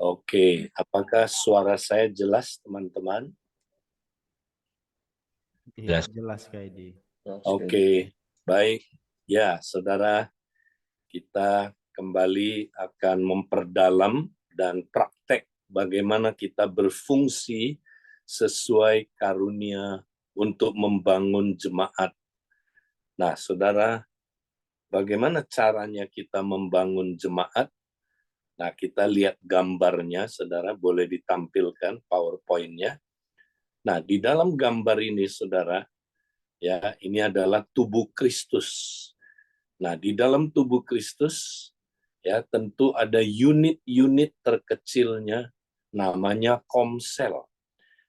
Oke, apakah suara saya jelas, teman-teman? Iya, jelas Kak Edi. Oke, baik. Ya, saudara, kita kembali akan memperdalam dan praktek bagaimana kita berfungsi sesuai karunia untuk membangun jemaat. Nah, saudara, bagaimana caranya kita membangun jemaat? Nah, kita lihat gambarnya, saudara, boleh ditampilkan PowerPoint-nya. Nah, di dalam gambar ini, saudara, ya, ini adalah tubuh Kristus. Nah, di dalam tubuh Kristus, ya, tentu ada unit-unit terkecilnya, namanya komsel.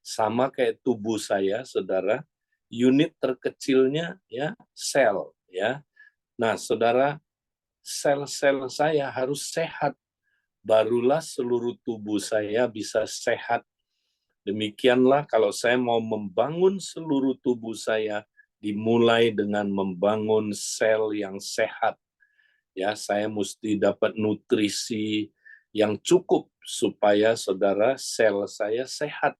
Sama kayak tubuh saya, saudara, unit terkecilnya, ya, sel, ya. Nah, saudara, sel-sel saya harus sehat, barulah seluruh tubuh saya bisa sehat. Demikianlah kalau saya mau membangun seluruh tubuh saya, dimulai dengan membangun sel yang sehat. Ya, saya mesti dapat nutrisi yang cukup supaya saudara sel saya sehat.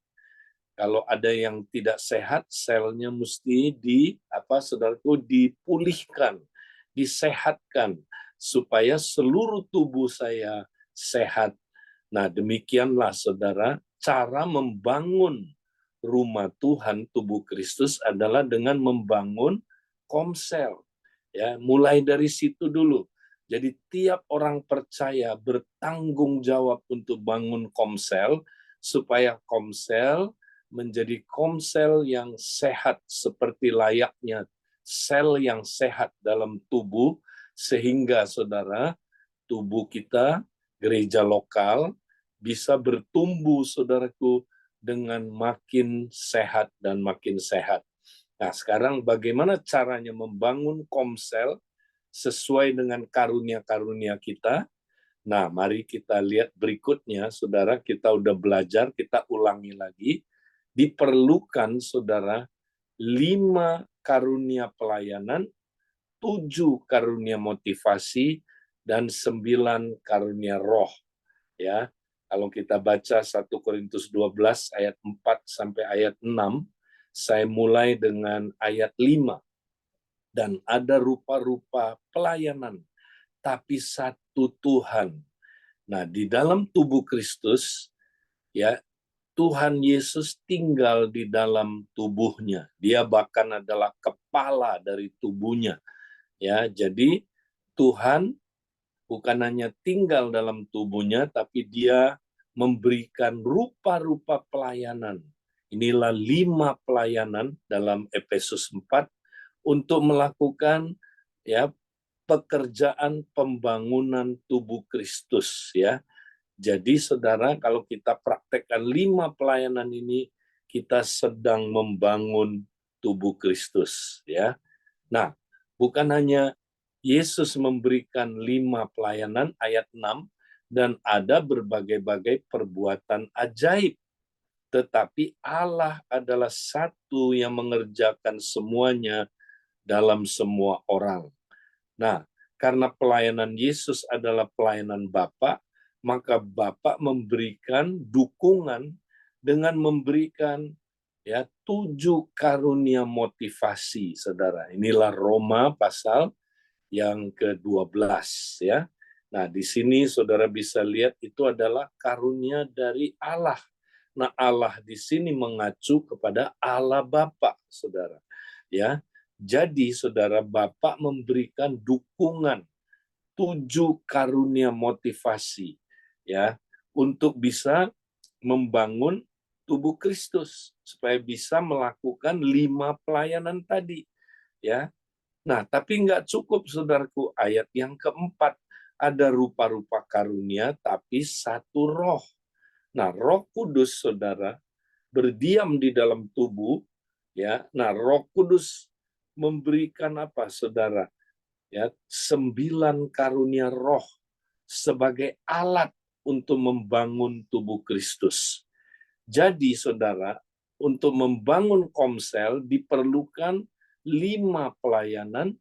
Kalau ada yang tidak sehat, selnya mesti saudaraku, dipulihkan, disehatkan supaya seluruh tubuh saya sehat. Nah, demikianlah saudara, cara membangun rumah Tuhan, tubuh Kristus adalah dengan membangun komsel. Ya, mulai dari situ dulu. Jadi tiap orang percaya bertanggung jawab untuk bangun komsel supaya komsel menjadi komsel yang sehat seperti layaknya sel yang sehat dalam tubuh, sehingga saudara, tubuh kita, gereja lokal, bisa bertumbuh, saudaraku, dengan makin sehat dan makin sehat. Nah, sekarang bagaimana caranya membangun komsel sesuai dengan karunia-karunia kita? Nah, mari kita lihat berikutnya, saudara, kita udah belajar, kita ulangi lagi. Diperlukan, saudara, 5 karunia pelayanan, 7 karunia motivasi, dan 9 karunia roh. Ya, kalau kita baca 1 Korintus 12 ayat 4 sampai ayat 6, saya mulai dengan ayat 5. Dan ada rupa-rupa pelayanan, tapi satu Tuhan. Nah, di dalam tubuh Kristus, ya, Tuhan Yesus tinggal di dalam tubuhnya. Dia bahkan adalah kepala dari tubuhnya. Ya, jadi Tuhan bukan hanya tinggal dalam tubuhnya, tapi dia memberikan rupa-rupa pelayanan. Inilah 5 pelayanan dalam Efesus 4 untuk melakukan, ya, pekerjaan pembangunan tubuh Kristus, ya. Jadi saudara, kalau kita praktekkan 5 pelayanan ini, kita sedang membangun tubuh Kristus, ya. Nah, bukan hanya Yesus memberikan 5 pelayanan, ayat 6, dan ada berbagai-bagai perbuatan ajaib, tetapi Allah adalah satu yang mengerjakan semuanya dalam semua orang. Nah, karena pelayanan Yesus adalah pelayanan Bapa, maka Bapa memberikan dukungan dengan memberikan, ya, 7 karunia motivasi, saudara. Inilah Roma pasal yang ke-12, ya. Nah, di sini saudara bisa lihat itu adalah karunia dari Allah. Nah, Allah di sini mengacu kepada Allah Bapa, saudara. Ya, jadi saudara, Bapa memberikan dukungan 7 karunia motivasi, ya, untuk bisa membangun tubuh Kristus supaya bisa melakukan 5 pelayanan tadi, ya. Nah, tapi nggak cukup, saudaraku. Ayat yang keempat, ada rupa-rupa karunia, tapi satu roh. Nah, Roh Kudus, saudara, berdiam di dalam tubuh, ya. Nah, Roh Kudus memberikan apa, saudara? Ya, 9 karunia roh sebagai alat untuk membangun tubuh Kristus. Jadi, saudara, untuk membangun komsel diperlukan 5 pelayanan,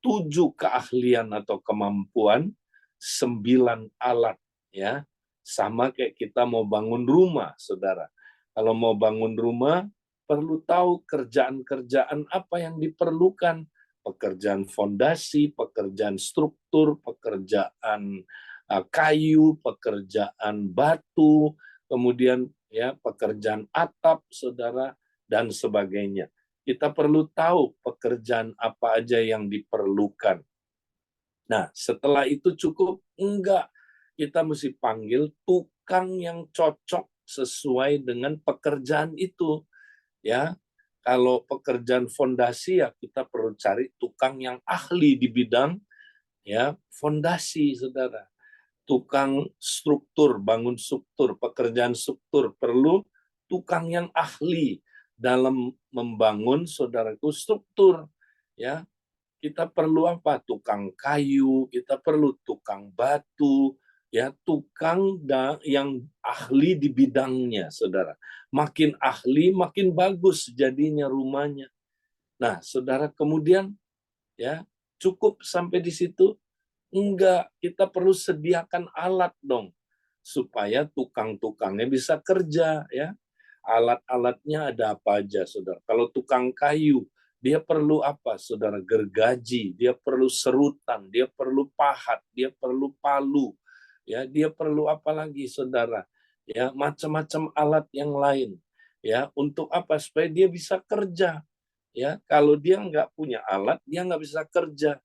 7 keahlian atau kemampuan, 9 alat, ya, Sama kayak kita mau bangun rumah, saudara. Kalau mau bangun rumah, perlu tahu kerjaan-kerjaan apa yang diperlukan. Pekerjaan fondasi, pekerjaan struktur, pekerjaan kayu, pekerjaan batu, kemudian ya pekerjaan atap, saudara, dan sebagainya. Kita perlu tahu pekerjaan apa aja yang diperlukan. Nah, setelah itu cukup? Enggak. Kita mesti panggil tukang yang cocok sesuai dengan pekerjaan itu. Ya, kalau pekerjaan fondasi ya kita perlu cari tukang yang ahli di bidang ya fondasi, saudara. Tukang struktur, bangun struktur, pekerjaan struktur perlu tukang yang ahli dalam membangun, saudaraku, struktur. Ya, kita perlu apa? Tukang kayu, kita perlu tukang batu, ya tukang yang ahli di bidangnya, saudara. Makin ahli, makin bagus jadinya rumahnya. Nah, saudara, kemudian ya cukup sampai di situ? Enggak, kita perlu sediakan alat dong, supaya tukang-tukangnya bisa kerja, ya. Alat-alatnya ada apa aja, saudara? Kalau tukang kayu, dia perlu apa, saudara? Gergaji, dia perlu serutan, dia perlu pahat, dia perlu palu, ya. Dia perlu apa lagi, saudara? Ya, macam-macam alat yang lain, ya. Untuk apa? Supaya dia bisa kerja, ya. Kalau dia nggak punya alat, dia nggak bisa kerja.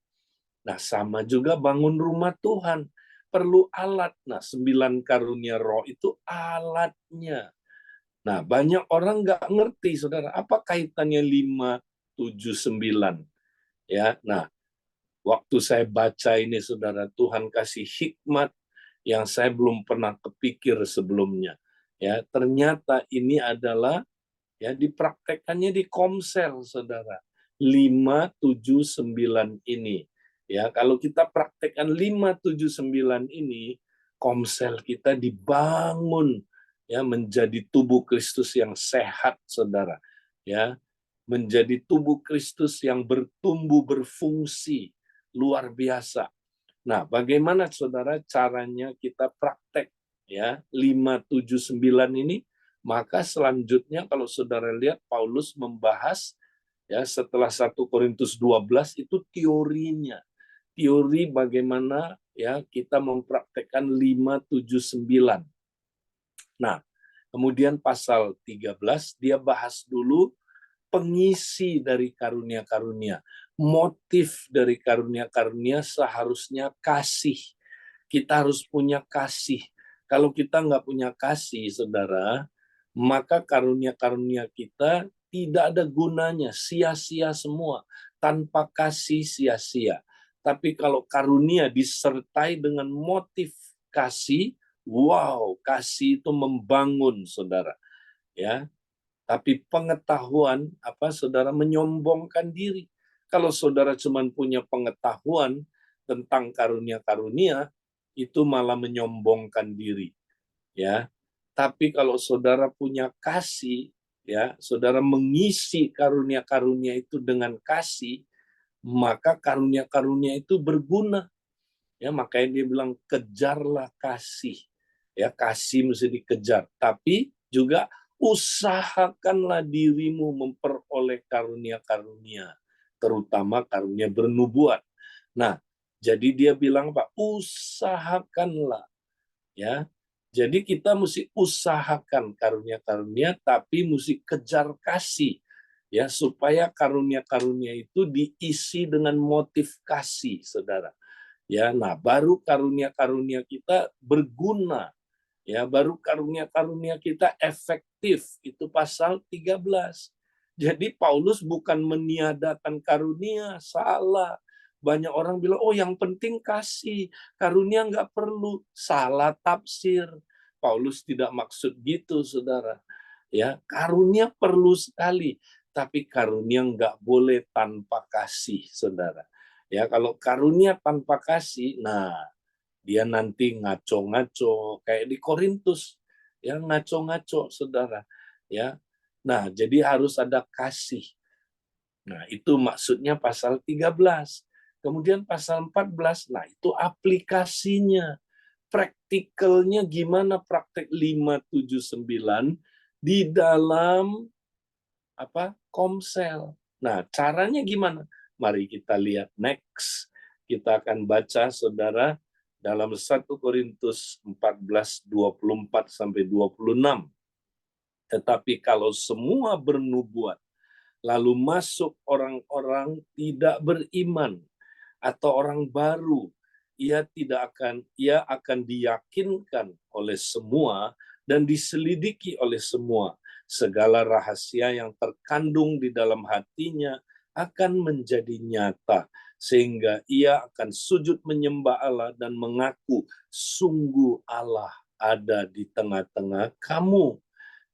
Nah, sama juga bangun rumah Tuhan. Perlu alat. Nah, 9 karunia roh itu alatnya. Nah, banyak orang nggak ngerti, saudara. Apa kaitannya 5, 7, 9? Ya, nah, waktu saya baca ini, saudara, Tuhan kasih hikmat yang saya belum pernah kepikir sebelumnya. Ya, ternyata ini adalah ya dipraktekannya di Komsel, saudara. 5, 7, 9 ini. Ya, kalau kita praktekkan 5, 7, 9 ini, Komsel kita dibangun ya menjadi tubuh Kristus yang sehat, saudara. Ya, menjadi tubuh Kristus yang bertumbuh berfungsi luar biasa. Nah, bagaimana saudara caranya kita praktek ya 5, 7, 9 ini? Maka selanjutnya kalau saudara lihat Paulus membahas ya setelah 1 Korintus 12 itu teorinya. Teori bagaimana ya kita mempraktekkan 5, 7, 9. Nah, kemudian pasal 13 dia bahas dulu pengisi dari karunia-karunia. Motif dari karunia-karunia seharusnya kasih. Kita harus punya kasih. Kalau kita nggak punya kasih, saudara, maka karunia-karunia kita tidak ada gunanya, sia-sia semua. Tanpa kasih, sia-sia. Tapi kalau karunia disertai dengan motif kasih, wow, kasih itu membangun, saudara. Ya, tapi pengetahuan apa saudara menyombongkan diri. Kalau saudara cuma punya pengetahuan tentang karunia-karunia, itu malah menyombongkan diri, ya. Tapi kalau saudara punya kasih, ya, saudara mengisi karunia-karunia itu dengan kasih, maka karunia-karunia itu berguna. Ya, makanya dia bilang kejarlah kasih. Ya, kasih mesti dikejar, tapi juga usahakanlah dirimu memperoleh karunia-karunia, terutama karunia bernubuat. Nah, jadi dia bilang Pak, usahakanlah ya. Jadi kita mesti usahakan karunia-karunia tapi mesti kejar kasih ya supaya karunia-karunia itu diisi dengan motif kasih, Saudara. Ya, nah baru karunia-karunia kita berguna. Ya, baru karunia-karunia kita efektif. Itu pasal 13. Jadi Paulus bukan meniadakan karunia, salah. Banyak orang bilang, oh yang penting kasih, karunia nggak perlu. Salah tafsir. Paulus tidak maksud gitu, saudara. Ya, karunia perlu sekali, tapi karunia nggak boleh tanpa kasih, saudara. Ya, kalau karunia tanpa kasih, nah dia nanti ngaco-ngaco kayak di Korintus, ya ngaco-ngaco, saudara. Ya, nah jadi harus ada kasih. Nah itu maksudnya pasal 13. Kemudian pasal 14, nah itu aplikasinya. praktikalnya gimana praktek 579 di dalam Komsel. Nah, caranya gimana? Mari kita lihat next. Kita akan baca, saudara, dalam 1 Korintus 14, 24 sampai 26. Tetapi kalau semua bernubuat, lalu masuk orang-orang tidak beriman atau orang baru, ia akan diyakinkan oleh semua dan diselidiki oleh semua. Segala rahasia yang terkandung di dalam hatinya akan menjadi nyata, sehingga ia akan sujud menyembah Allah dan mengaku, sungguh Allah ada di tengah-tengah kamu.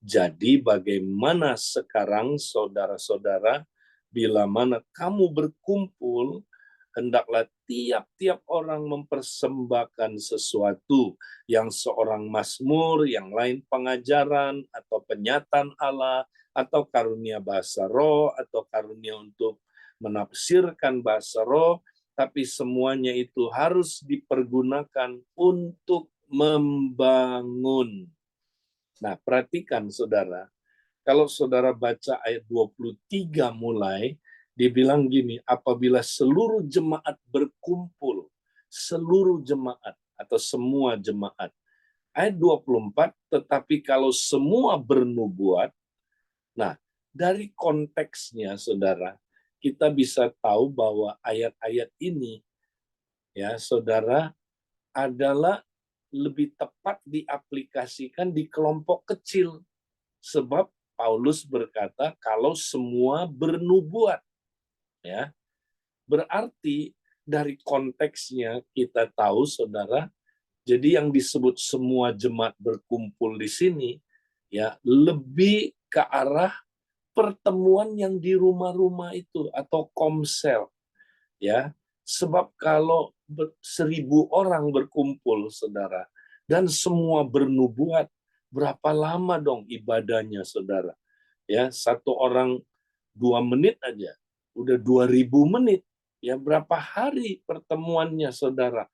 Jadi bagaimana sekarang saudara-saudara, bila mana kamu berkumpul, hendaklah tiap-tiap orang mempersembahkan sesuatu, yang seorang mazmur, yang lain pengajaran, atau penyataan Allah, atau karunia bahasa roh, atau karunia untuk menafsirkan bahasa roh, tapi semuanya itu harus dipergunakan untuk membangun. Nah, perhatikan saudara, kalau saudara baca ayat 23 mulai, dibilang gini, apabila seluruh jemaat berkumpul, seluruh jemaat atau semua jemaat. Ayat 24, tetapi kalau semua bernubuat, nah dari konteksnya saudara, kita bisa tahu bahwa ayat-ayat ini, ya saudara, adalah lebih tepat diaplikasikan di kelompok kecil. Sebab Paulus berkata kalau semua bernubuat, ya. Berarti dari konteksnya kita tahu saudara, jadi yang disebut semua jemaat berkumpul di sini ya lebih ke arah pertemuan yang di rumah-rumah itu atau komsel, ya. Sebab kalau 1.000 orang berkumpul saudara dan semua bernubuat, berapa lama dong ibadahnya saudara? Ya, satu orang 2 menit aja udah 2.000 menit. Ya, berapa hari pertemuannya saudara?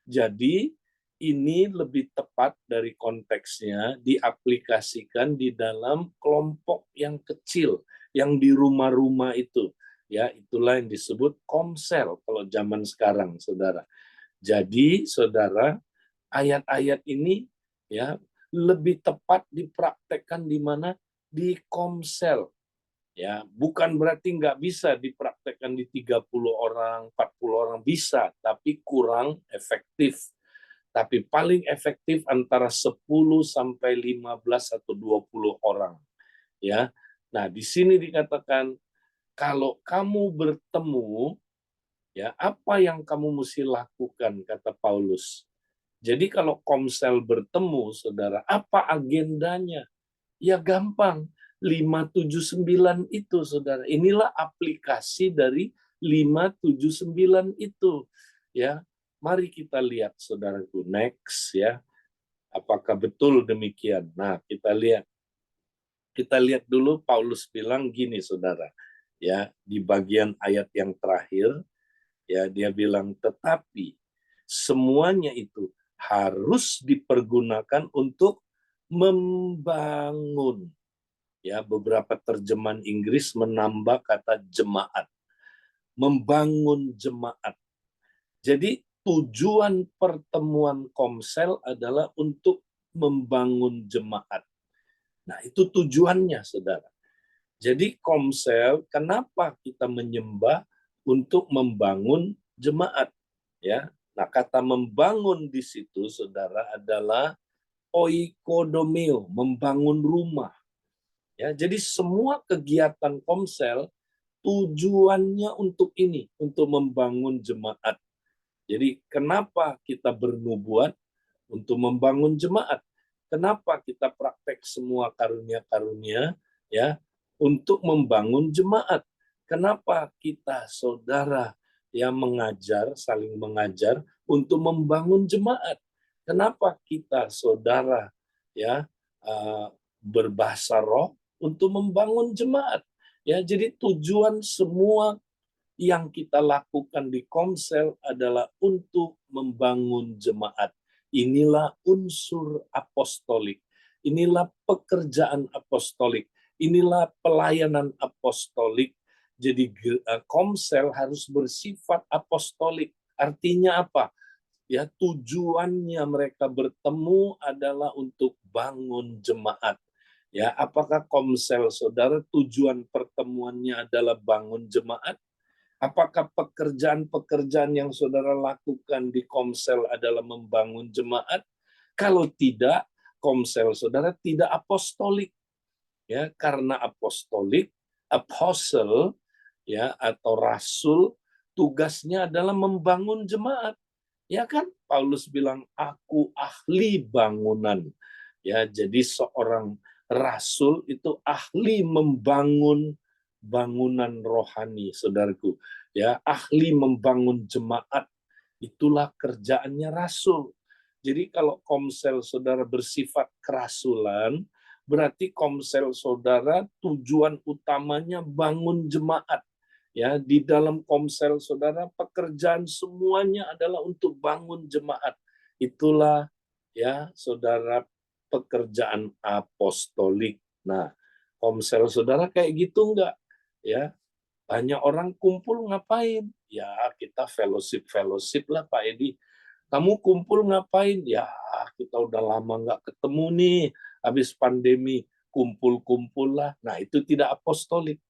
Jadi ini lebih tepat dari konteksnya diaplikasikan di dalam kelompok yang kecil yang di rumah-rumah itu. Ya, itulah yang disebut komsel kalau zaman sekarang, saudara. Jadi, saudara, ayat-ayat ini ya lebih tepat dipraktekkan di mana? Di komsel. Ya, bukan berarti nggak bisa dipraktekkan di 30 orang, 40 orang bisa, tapi kurang efektif. Tapi paling efektif antara 10 sampai 15 atau 20 orang. Ya. Nah, di sini dikatakan kalau kamu bertemu, ya apa yang kamu mesti lakukan, kata Paulus. Jadi kalau komsel bertemu, saudara, apa agendanya? Ya gampang, 579 itu, saudara. Inilah aplikasi dari 579 itu. Ya, mari kita lihat, saudaraku. Next, ya. Apakah betul demikian? Nah, kita lihat. Kita lihat dulu Paulus bilang gini, saudara. Ya, di bagian ayat yang terakhir, ya dia bilang tetapi semuanya itu harus dipergunakan untuk membangun. Ya, beberapa terjemahan Inggris menambah kata jemaat. Membangun jemaat. Jadi tujuan pertemuan komsel adalah untuk membangun jemaat. Nah, itu tujuannya, saudara. Jadi komsel, kenapa kita menyembah? Untuk membangun jemaat. Ya, nah kata membangun di situ, saudara, adalah oikodomeo, membangun rumah. Ya, jadi semua kegiatan komsel tujuannya untuk ini, untuk membangun jemaat. Jadi kenapa kita bernubuat? Untuk membangun jemaat. Kenapa kita praktek semua karunia-karunia? Ya, untuk membangun jemaat. Kenapa kita, saudara, yang mengajar, saling mengajar untuk membangun jemaat? Kenapa kita, saudara, ya berbahasa roh untuk membangun jemaat? Ya, jadi tujuan semua yang kita lakukan di komsel adalah untuk membangun jemaat. Inilah unsur apostolik. Inilah pekerjaan apostolik. Inilah pelayanan apostolik. Jadi Komsel harus bersifat apostolik. Artinya apa? Ya, tujuannya mereka bertemu adalah untuk bangun jemaat. Ya, apakah Komsel Saudara tujuan pertemuannya adalah bangun jemaat? Apakah pekerjaan-pekerjaan yang Saudara lakukan di Komsel adalah membangun jemaat? Kalau tidak, Komsel Saudara tidak apostolik. Ya, karena apostolik, apostle ya atau rasul tugasnya adalah membangun jemaat. Ya kan? Paulus bilang, aku ahli bangunan. Ya, jadi seorang rasul itu ahli membangun bangunan rohani, saudaraku. Ya, ahli membangun jemaat. Itulah kerjaannya rasul. Jadi kalau Komsel saudara bersifat kerasulan, berarti Komsel saudara tujuan utamanya bangun jemaat. Ya, di dalam Komsel saudara pekerjaan semuanya adalah untuk bangun jemaat. Itulah ya saudara pekerjaan apostolik. Nah, Komsel saudara kayak gitu enggak? Ya, banyak orang kumpul ngapain? Ya, kita fellowship lah Pak Edi. Kamu kumpul ngapain? Ya, kita udah lama nggak ketemu nih. Habis pandemi, kumpul-kumpul lah. Nah, itu tidak apostolik.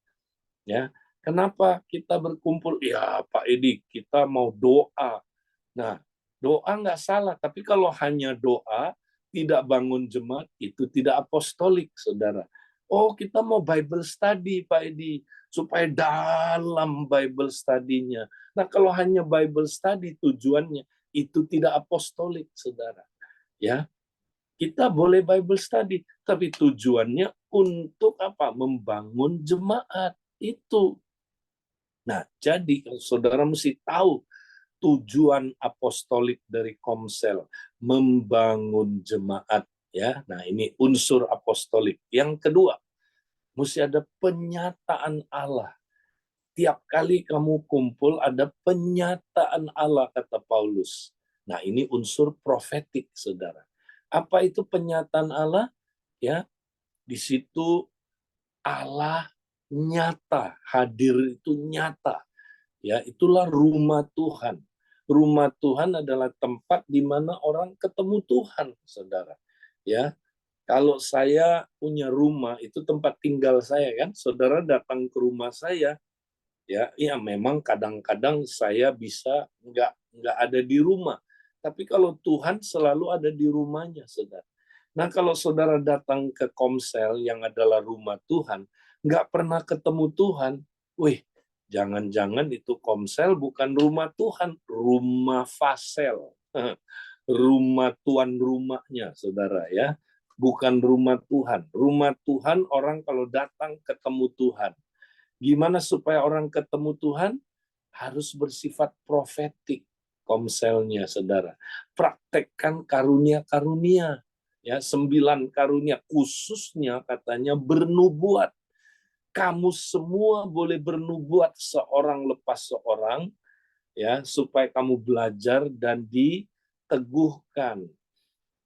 Ya, kenapa kita berkumpul? Ya, Pak Edi, kita mau doa. Nah, doa nggak salah. Tapi kalau hanya doa, tidak bangun jemaat, itu tidak apostolik, saudara. Oh, kita mau Bible study, Pak Edi, supaya dalam Bible study-nya. Nah, kalau hanya Bible study tujuannya, itu tidak apostolik, saudara. Ya, kita boleh Bible study, tapi tujuannya untuk apa? Membangun jemaat. Itu. Nah, jadi saudara mesti tahu tujuan apostolik dari Komsel, membangun jemaat. Ya, nah ini unsur apostolik. Yang kedua, mesti ada penyataan Allah. Tiap kali kamu kumpul ada penyataan Allah, kata Paulus. Nah, ini unsur profetik, saudara. Apa itu penyataan Allah? Ya, di situ Allah nyata, hadir itu nyata. Ya, itulah rumah Tuhan. Rumah Tuhan adalah tempat di mana orang ketemu Tuhan, saudara. Ya, kalau saya punya rumah, itu tempat tinggal saya kan. Saudara datang ke rumah saya, ya memang kadang-kadang saya bisa nggak ada di rumah. Tapi kalau Tuhan selalu ada di rumahnya, saudara. Nah, kalau saudara datang ke Komsel yang adalah rumah Tuhan, nggak pernah ketemu Tuhan, wih, jangan-jangan itu Komsel bukan rumah Tuhan, rumah Fasel. Rumah tuan rumahnya, saudara ya. Bukan rumah Tuhan. Rumah Tuhan orang kalau datang ketemu Tuhan. Gimana supaya orang ketemu Tuhan? Harus bersifat profetik komselnya, saudara. Praktekkan karunia-karunia. Ya, 9 karunia, khususnya katanya bernubuat. Kamu semua boleh bernubuat seorang lepas seorang, ya, supaya kamu belajar dan diteguhkan.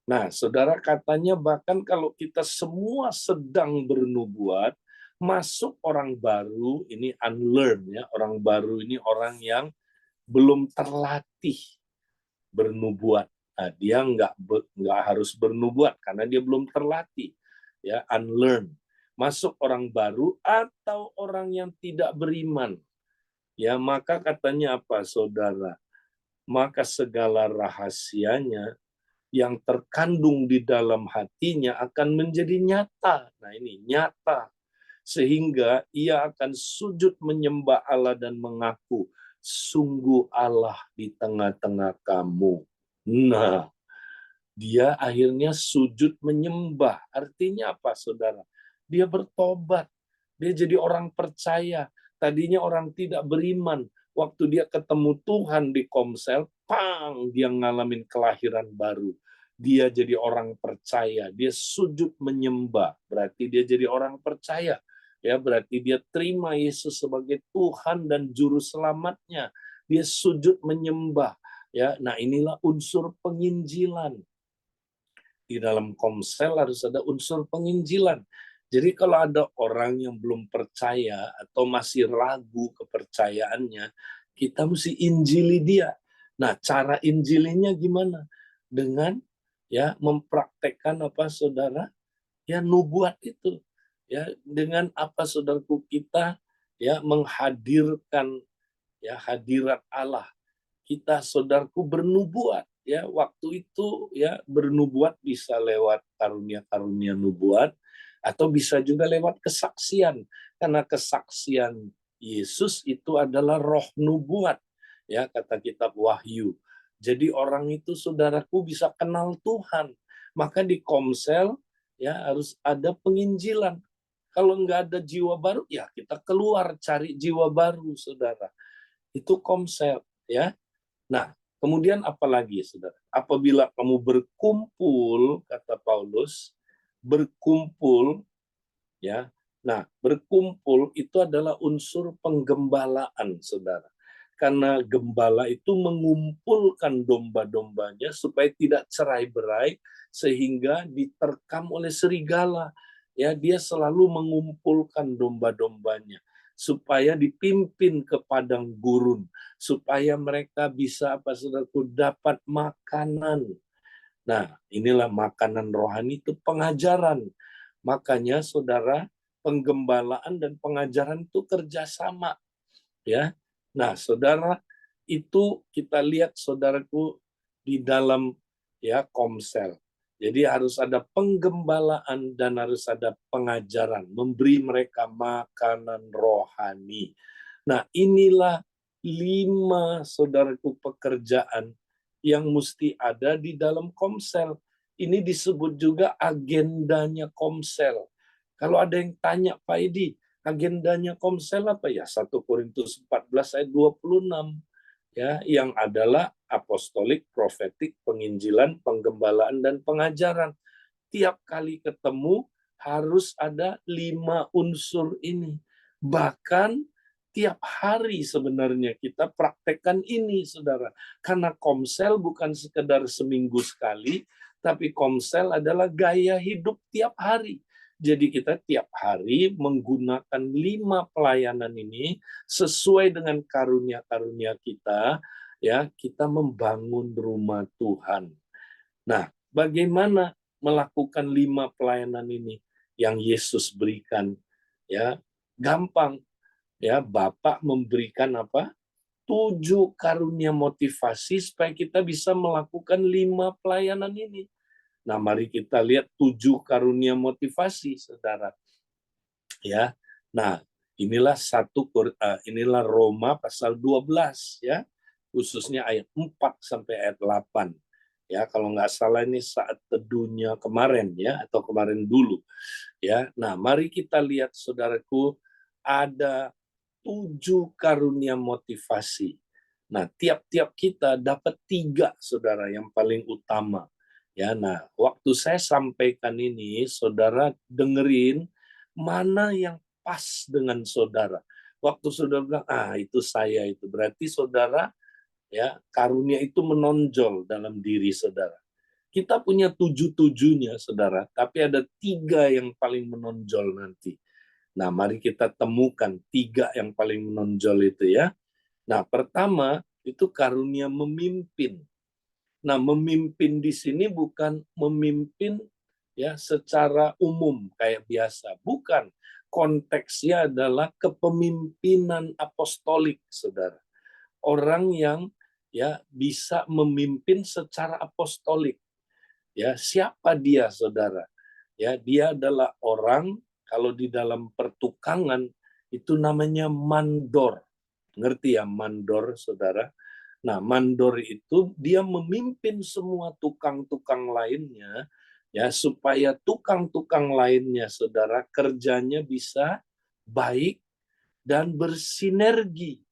Nah, saudara, katanya bahkan kalau kita semua sedang bernubuat, masuk orang baru, ini unlearn ya, orang baru ini orang yang belum terlatih bernubuat. Nah, dia nggak harus bernubuat karena dia belum terlatih, ya, unlearn. Masuk orang baru atau orang yang tidak beriman, ya, maka katanya apa, saudara? Maka segala rahasianya yang terkandung di dalam hatinya akan menjadi nyata. Nah, ini nyata. Sehingga ia akan sujud menyembah Allah dan mengaku, sungguh Allah di tengah-tengah kamu. Nah, dia akhirnya sujud menyembah. Artinya apa, saudara? Dia bertobat. Dia jadi orang percaya. Tadinya orang tidak beriman. Waktu dia ketemu Tuhan di Komsel, pang, dia ngalamin kelahiran baru. Dia jadi orang percaya. Dia sujud menyembah. Berarti dia jadi orang percaya. Ya, berarti dia terima Yesus sebagai Tuhan dan Juru Selamatnya. Dia sujud menyembah. Ya, nah inilah unsur penginjilan. Di dalam Komsel harus ada unsur penginjilan. Jadi kalau ada orang yang belum percaya atau masih ragu kepercayaannya, kita mesti injili dia. Nah, cara injilinya gimana? Dengan ya mempraktekkan apa saudara? Ya nubuat itu. Ya, dengan apa saudaraku kita ya menghadirkan ya hadirat Allah. Kita saudaraku bernubuat ya, waktu itu ya bernubuat bisa lewat karunia-karunia nubuat atau bisa juga lewat kesaksian, karena kesaksian Yesus itu adalah roh nubuat ya, kata kitab Wahyu. Jadi orang itu saudaraku bisa kenal Tuhan, maka di Komsel ya harus ada penginjilan. Kalau nggak ada jiwa baru ya kita keluar cari jiwa baru, saudara. Itu Komsel ya. Nah, kemudian apa lagi, saudara? Apabila kamu berkumpul, kata Paulus, berkumpul, ya. Nah, berkumpul itu adalah unsur penggembalaan, saudara. Karena gembala itu mengumpulkan domba-dombanya supaya tidak cerai-berai sehingga diterkam oleh serigala. Ya, dia selalu mengumpulkan domba-dombanya supaya dipimpin ke padang gurun, supaya mereka bisa apa saudaraku dapat makanan. Nah, inilah makanan rohani itu pengajaran. Makanya saudara, penggembalaan dan pengajaran itu kerjasama, ya. Nah, saudara, itu kita lihat saudaraku di dalam ya Komsel. Jadi harus ada penggembalaan dan harus ada pengajaran, memberi mereka makanan rohani. Nah, inilah 5 saudaraku pekerjaan yang mesti ada di dalam Komsel. Ini disebut juga agendanya Komsel. Kalau ada yang tanya, Pak Edi, agendanya Komsel apa ya? 1 Korintus 14 ayat 26 ya, yang adalah apostolik, profetik, penginjilan, penggembalaan dan pengajaran. Tiap kali ketemu harus ada 5 unsur ini. Bahkan tiap hari sebenarnya kita praktekkan ini, saudara. Karena Komsel bukan sekedar seminggu sekali, tapi Komsel adalah gaya hidup tiap hari. Jadi kita tiap hari menggunakan 5 pelayanan ini sesuai dengan karunia-karunia kita, ya, kita membangun rumah Tuhan. Nah, bagaimana melakukan 5 pelayanan ini yang Yesus berikan? Ya, gampang. Ya, Bapak memberikan apa? 7 karunia motivasi supaya kita bisa melakukan 5 pelayanan ini. Nah, mari kita lihat 7 karunia motivasi, saudara. Ya, nah inilah Roma pasal 12 ya, khususnya ayat 4 sampai ayat 8. Ya, kalau nggak salah ini saat teduhnya kemarin ya, atau kemarin dulu. Ya, nah mari kita lihat saudaraku, ada 7 karunia motivasi. Nah, tiap-tiap kita dapat 3, saudara, yang paling utama. Ya, nah, waktu saya sampaikan ini, saudara dengerin mana yang pas dengan saudara. Waktu saudara bilang, itu saya itu. Berarti saudara, ya, karunia itu menonjol dalam diri saudara. Kita punya 7-7-nya, saudara, tapi ada 3 yang paling menonjol nanti. Nah, mari kita temukan 3 yang paling menonjol itu ya. Nah, pertama itu karunia memimpin. Nah, memimpin di sini bukan memimpin ya secara umum kayak biasa, bukan. Konteksnya adalah kepemimpinan apostolik, saudara. Orang yang ya bisa memimpin secara apostolik. Ya, siapa dia, saudara? Ya, dia adalah orang kalau di dalam pertukangan itu namanya mandor. Ngerti ya mandor, saudara? Nah, mandor itu dia memimpin semua tukang-tukang lainnya ya supaya tukang-tukang lainnya, saudara, kerjanya bisa baik dan bersinergi.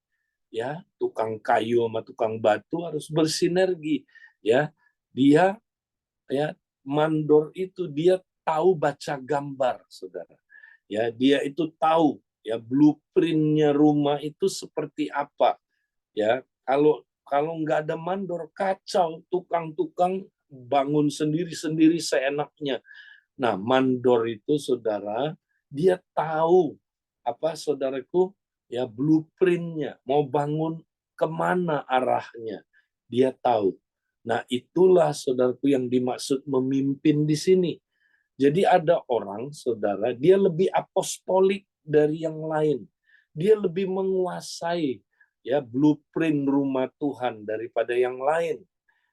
Ya, tukang kayu sama tukang batu harus bersinergi. Ya, dia ya mandor itu dia tahu baca gambar, saudara. Ya, dia itu tahu ya blueprintnya rumah itu seperti apa. Ya, kalau Kalau nggak ada mandor, kacau. Tukang-tukang bangun sendiri-sendiri seenaknya. Nah, mandor itu, saudara, dia tahu apa, saudaraku, ya blueprintnya, mau bangun kemana arahnya. Dia tahu. Nah, itulah, saudaraku, yang dimaksud memimpin di sini. Jadi ada orang, saudara, dia lebih apostolik dari yang lain. Dia lebih menguasai ya blueprint rumah Tuhan daripada yang lain.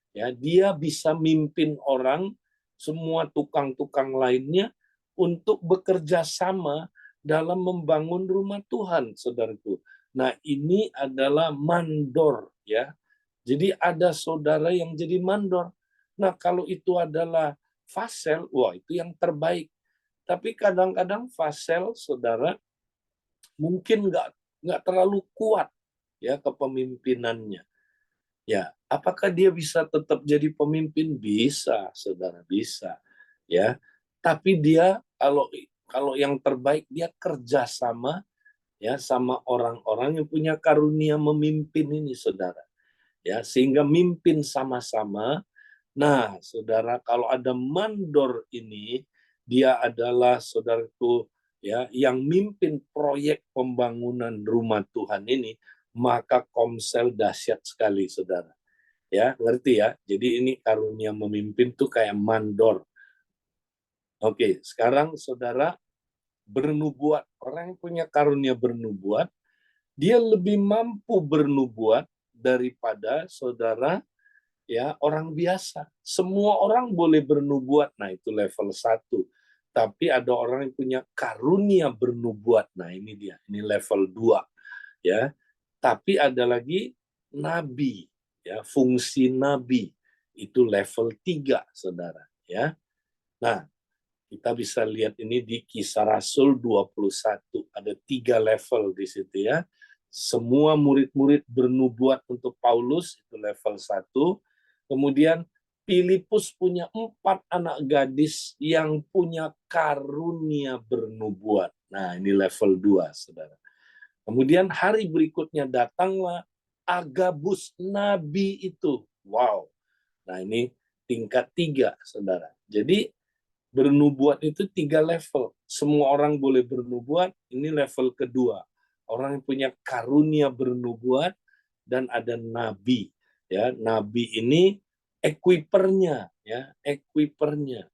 Ya, dia bisa mimpin orang, semua tukang-tukang lainnya untuk bekerja sama dalam membangun rumah Tuhan, saudaraku. Nah, ini adalah mandor, ya. Jadi ada saudara yang jadi mandor. Nah, kalau itu adalah fasel, wah itu yang terbaik. Tapi kadang-kadang fasel, saudara, mungkin nggak terlalu kuat ya kepemimpinannya. Ya, apakah dia bisa tetap jadi pemimpin? Bisa, saudara, bisa. Ya, tapi dia kalau kalau yang terbaik dia kerjasama ya sama orang-orang yang punya karunia memimpin ini, saudara. Ya, sehingga mimpin sama-sama. Nah, saudara, kalau ada mandor ini, dia adalah, saudaraku, ya, yang mimpin proyek pembangunan rumah Tuhan ini, maka Komsel dahsyat sekali, saudara. Ya, ngerti ya? Jadi ini karunia memimpin tuh kayak mandor. Oke, sekarang saudara bernubuat. Orang yang punya karunia bernubuat, dia lebih mampu bernubuat daripada saudara ya orang biasa. Semua orang boleh bernubuat. Nah, itu level 1. Tapi ada orang yang punya karunia bernubuat. Nah, ini dia. Ini level 2, ya. Tapi ada lagi nabi, ya, fungsi nabi. Itu level 3, saudara, ya. Nah, kita bisa lihat ini di Kisah Rasul 21. Ada 3 level di situ, ya. Semua murid-murid bernubuat untuk Paulus, itu level 1. Kemudian Filipus punya 4 anak gadis yang punya karunia bernubuat. Nah, ini level 2, saudara. Kemudian hari berikutnya datanglah Agabus, nabi itu. Wow. Nah, ini tingkat 3, saudara. Jadi bernubuat itu 3 level. Semua orang boleh bernubuat, ini level kedua. Orang yang punya karunia bernubuat dan ada nabi. Ya, nabi ini equipernya, ya, equipernya,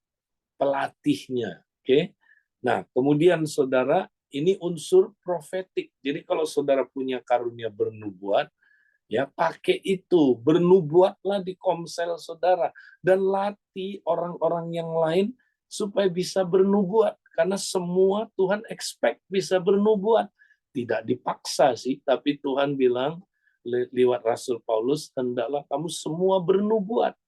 pelatihnya. Oke. Nah, kemudian saudara, ini unsur profetik. Jadi kalau saudara punya karunia bernubuat, ya pakai itu, bernubuatlah di Komsel saudara dan latih orang-orang yang lain supaya bisa bernubuat, karena semua Tuhan expect bisa bernubuat, tidak dipaksa sih, tapi Tuhan bilang lewat Rasul Paulus, hendaklah kamu semua bernubuat,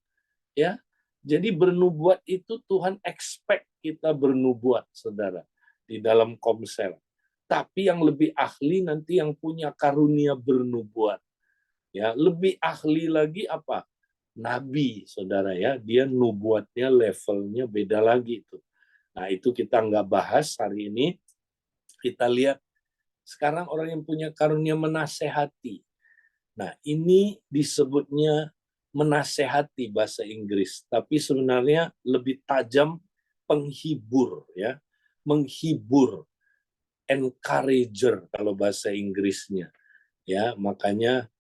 ya. Jadi bernubuat itu Tuhan expect kita bernubuat, saudara, di dalam Komsel. Tapi yang lebih ahli nanti yang punya karunia bernubuat. Ya, lebih ahli lagi apa? Nabi, saudara, ya. Dia nubuatnya levelnya beda lagi itu. Nah, itu kita nggak bahas hari ini. Kita lihat sekarang orang yang punya karunia menasehati. Nah, ini disebutnya menasehati bahasa Inggris, tapi sebenarnya lebih tajam penghibur, ya. Menghibur, encourager kalau bahasa Inggrisnya. Ya, makanya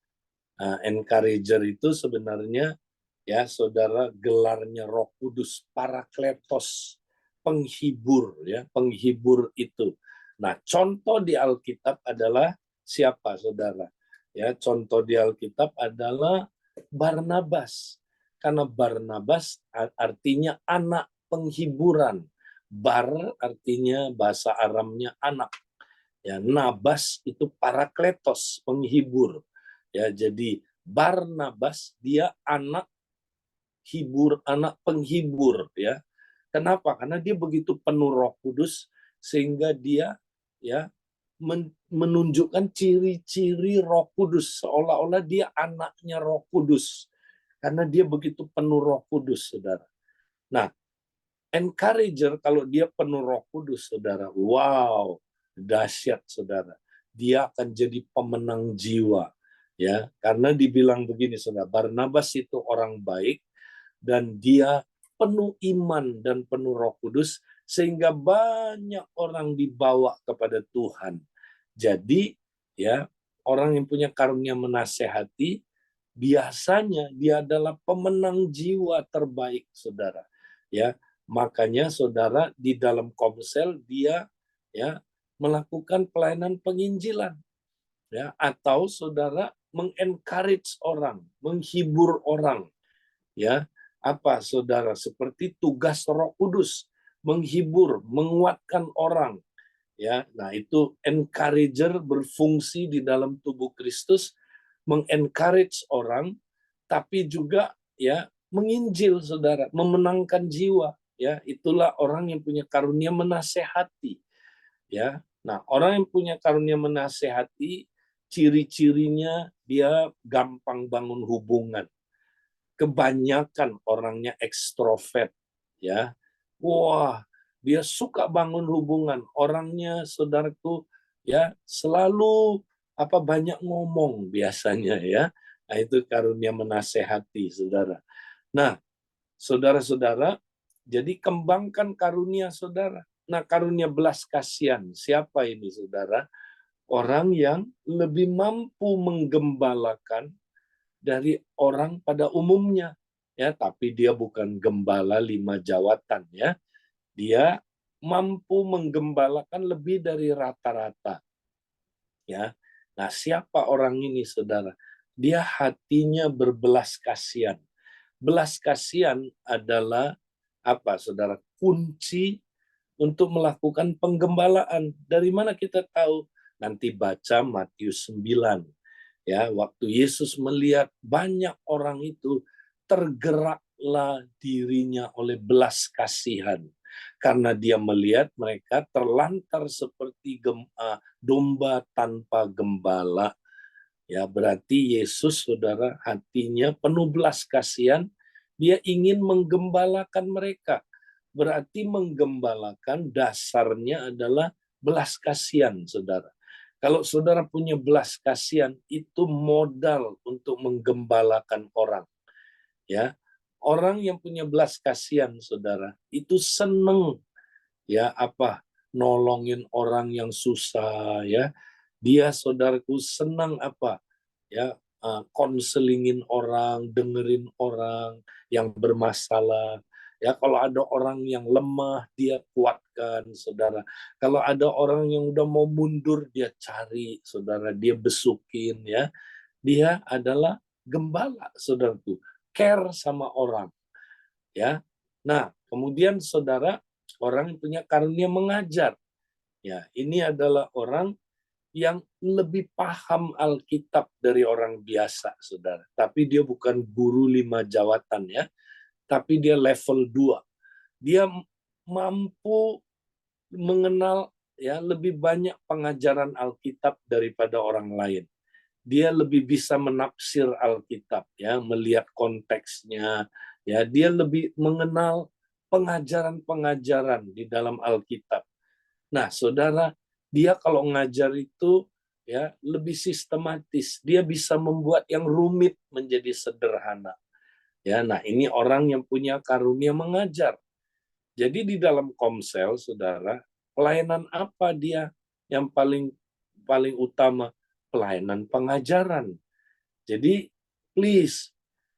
encourager itu sebenarnya, ya saudara, gelarnya Roh Kudus, Parakletos, penghibur, ya, penghibur itu. Nah, contoh di Alkitab adalah siapa, saudara? Ya, contoh di Alkitab adalah Barnabas. Karena Barnabas artinya anak penghiburan. Bar artinya bahasa Aramnya anak. Ya, Nabas itu Parakletos, penghibur. Ya, jadi Barnabas dia anak anak penghibur, ya. Kenapa? Karena dia begitu penuh Roh Kudus sehingga dia ya menunjukkan ciri-ciri Roh Kudus, seolah-olah dia anaknya Roh Kudus. Karena dia begitu penuh Roh Kudus, saudara. Nah, encourager kalau dia penuh Roh Kudus, saudara, wow, dahsyat, saudara. Dia akan jadi pemenang jiwa. Ya, karena dibilang begini, Saudara, Barnabas itu orang baik dan dia penuh iman dan penuh Roh Kudus sehingga banyak orang dibawa kepada Tuhan. Jadi, ya, orang yang punya karunia menasehati biasanya dia adalah pemenang jiwa terbaik, Saudara. Ya, makanya Saudara di dalam Komsel dia ya melakukan pelayanan penginjilan, ya, atau Saudara mengencourage orang, menghibur orang, ya. Apa Saudara, seperti tugas Roh Kudus, menghibur, menguatkan orang, ya. Nah, itu encourager berfungsi di dalam tubuh Kristus, mengencourage orang, tapi juga ya menginjil, Saudara, memenangkan jiwa, ya. Itulah orang yang punya karunia menasehati, ya. Nah, orang yang punya karunia menasehati, ciri-cirinya dia gampang bangun hubungan. Kebanyakan orangnya ekstrovert, ya. Wah, dia suka bangun hubungan. Orangnya, saudaraku, ya, selalu banyak ngomong biasanya, ya. Nah, itu karunia menasehati, Saudara. Nah, saudara-saudara, jadi kembangkan karunia Saudara. Nah, karunia belas kasihan, siapa ini, Saudara? Orang yang lebih mampu menggembalakan dari orang pada umumnya, ya. Tapi dia bukan gembala 5 jawatan, ya. Dia mampu menggembalakan lebih dari rata-rata, ya. Nah, siapa orang ini, Saudara? Dia hatinya berbelas kasihan. Belas kasihan adalah apa, Saudara? Kunci untuk melakukan penggembalaan. Dari mana kita tahu? Nanti baca Matius 9. Ya, waktu Yesus melihat banyak orang itu, tergeraklah dirinya oleh belas kasihan. Karena dia melihat mereka terlantar seperti domba tanpa gembala. Ya, berarti Yesus, Saudara, hatinya penuh belas kasihan, dia ingin menggembalakan mereka. Berarti menggembalakan dasarnya adalah belas kasihan, Saudara. Kalau Saudara punya belas kasihan, itu modal untuk menggembalakan orang, ya. Orang yang punya belas kasihan, Saudara, itu seneng, ya, nolongin orang yang susah, ya. Dia, saudaraku, senang ya, konselingin orang, dengerin orang yang bermasalah. Ya, kalau ada orang yang lemah, dia kuatkan, Saudara. Kalau ada orang yang udah mau mundur, dia cari, Saudara, dia besukin, ya. Dia adalah gembala, Saudaraku. Care sama orang, ya. Nah, kemudian Saudara, orang yang punya karunia mengajar. Ya, ini adalah orang yang lebih paham Alkitab dari orang biasa, Saudara. Tapi dia bukan guru 5 jawatan, ya. Tapi dia level 2. Dia mampu mengenal, ya, lebih banyak pengajaran Alkitab daripada orang lain. Dia lebih bisa menafsir Alkitab, ya, melihat konteksnya, ya. Dia lebih mengenal pengajaran-pengajaran di dalam Alkitab. Nah, Saudara, dia kalau ngajar itu ya lebih sistematis. Dia bisa membuat yang rumit menjadi sederhana. Ya, nah ini orang yang punya karunia mengajar. Jadi di dalam Komsel, Saudara, pelayanan apa dia yang paling paling utama? Pelayanan pengajaran. Jadi please,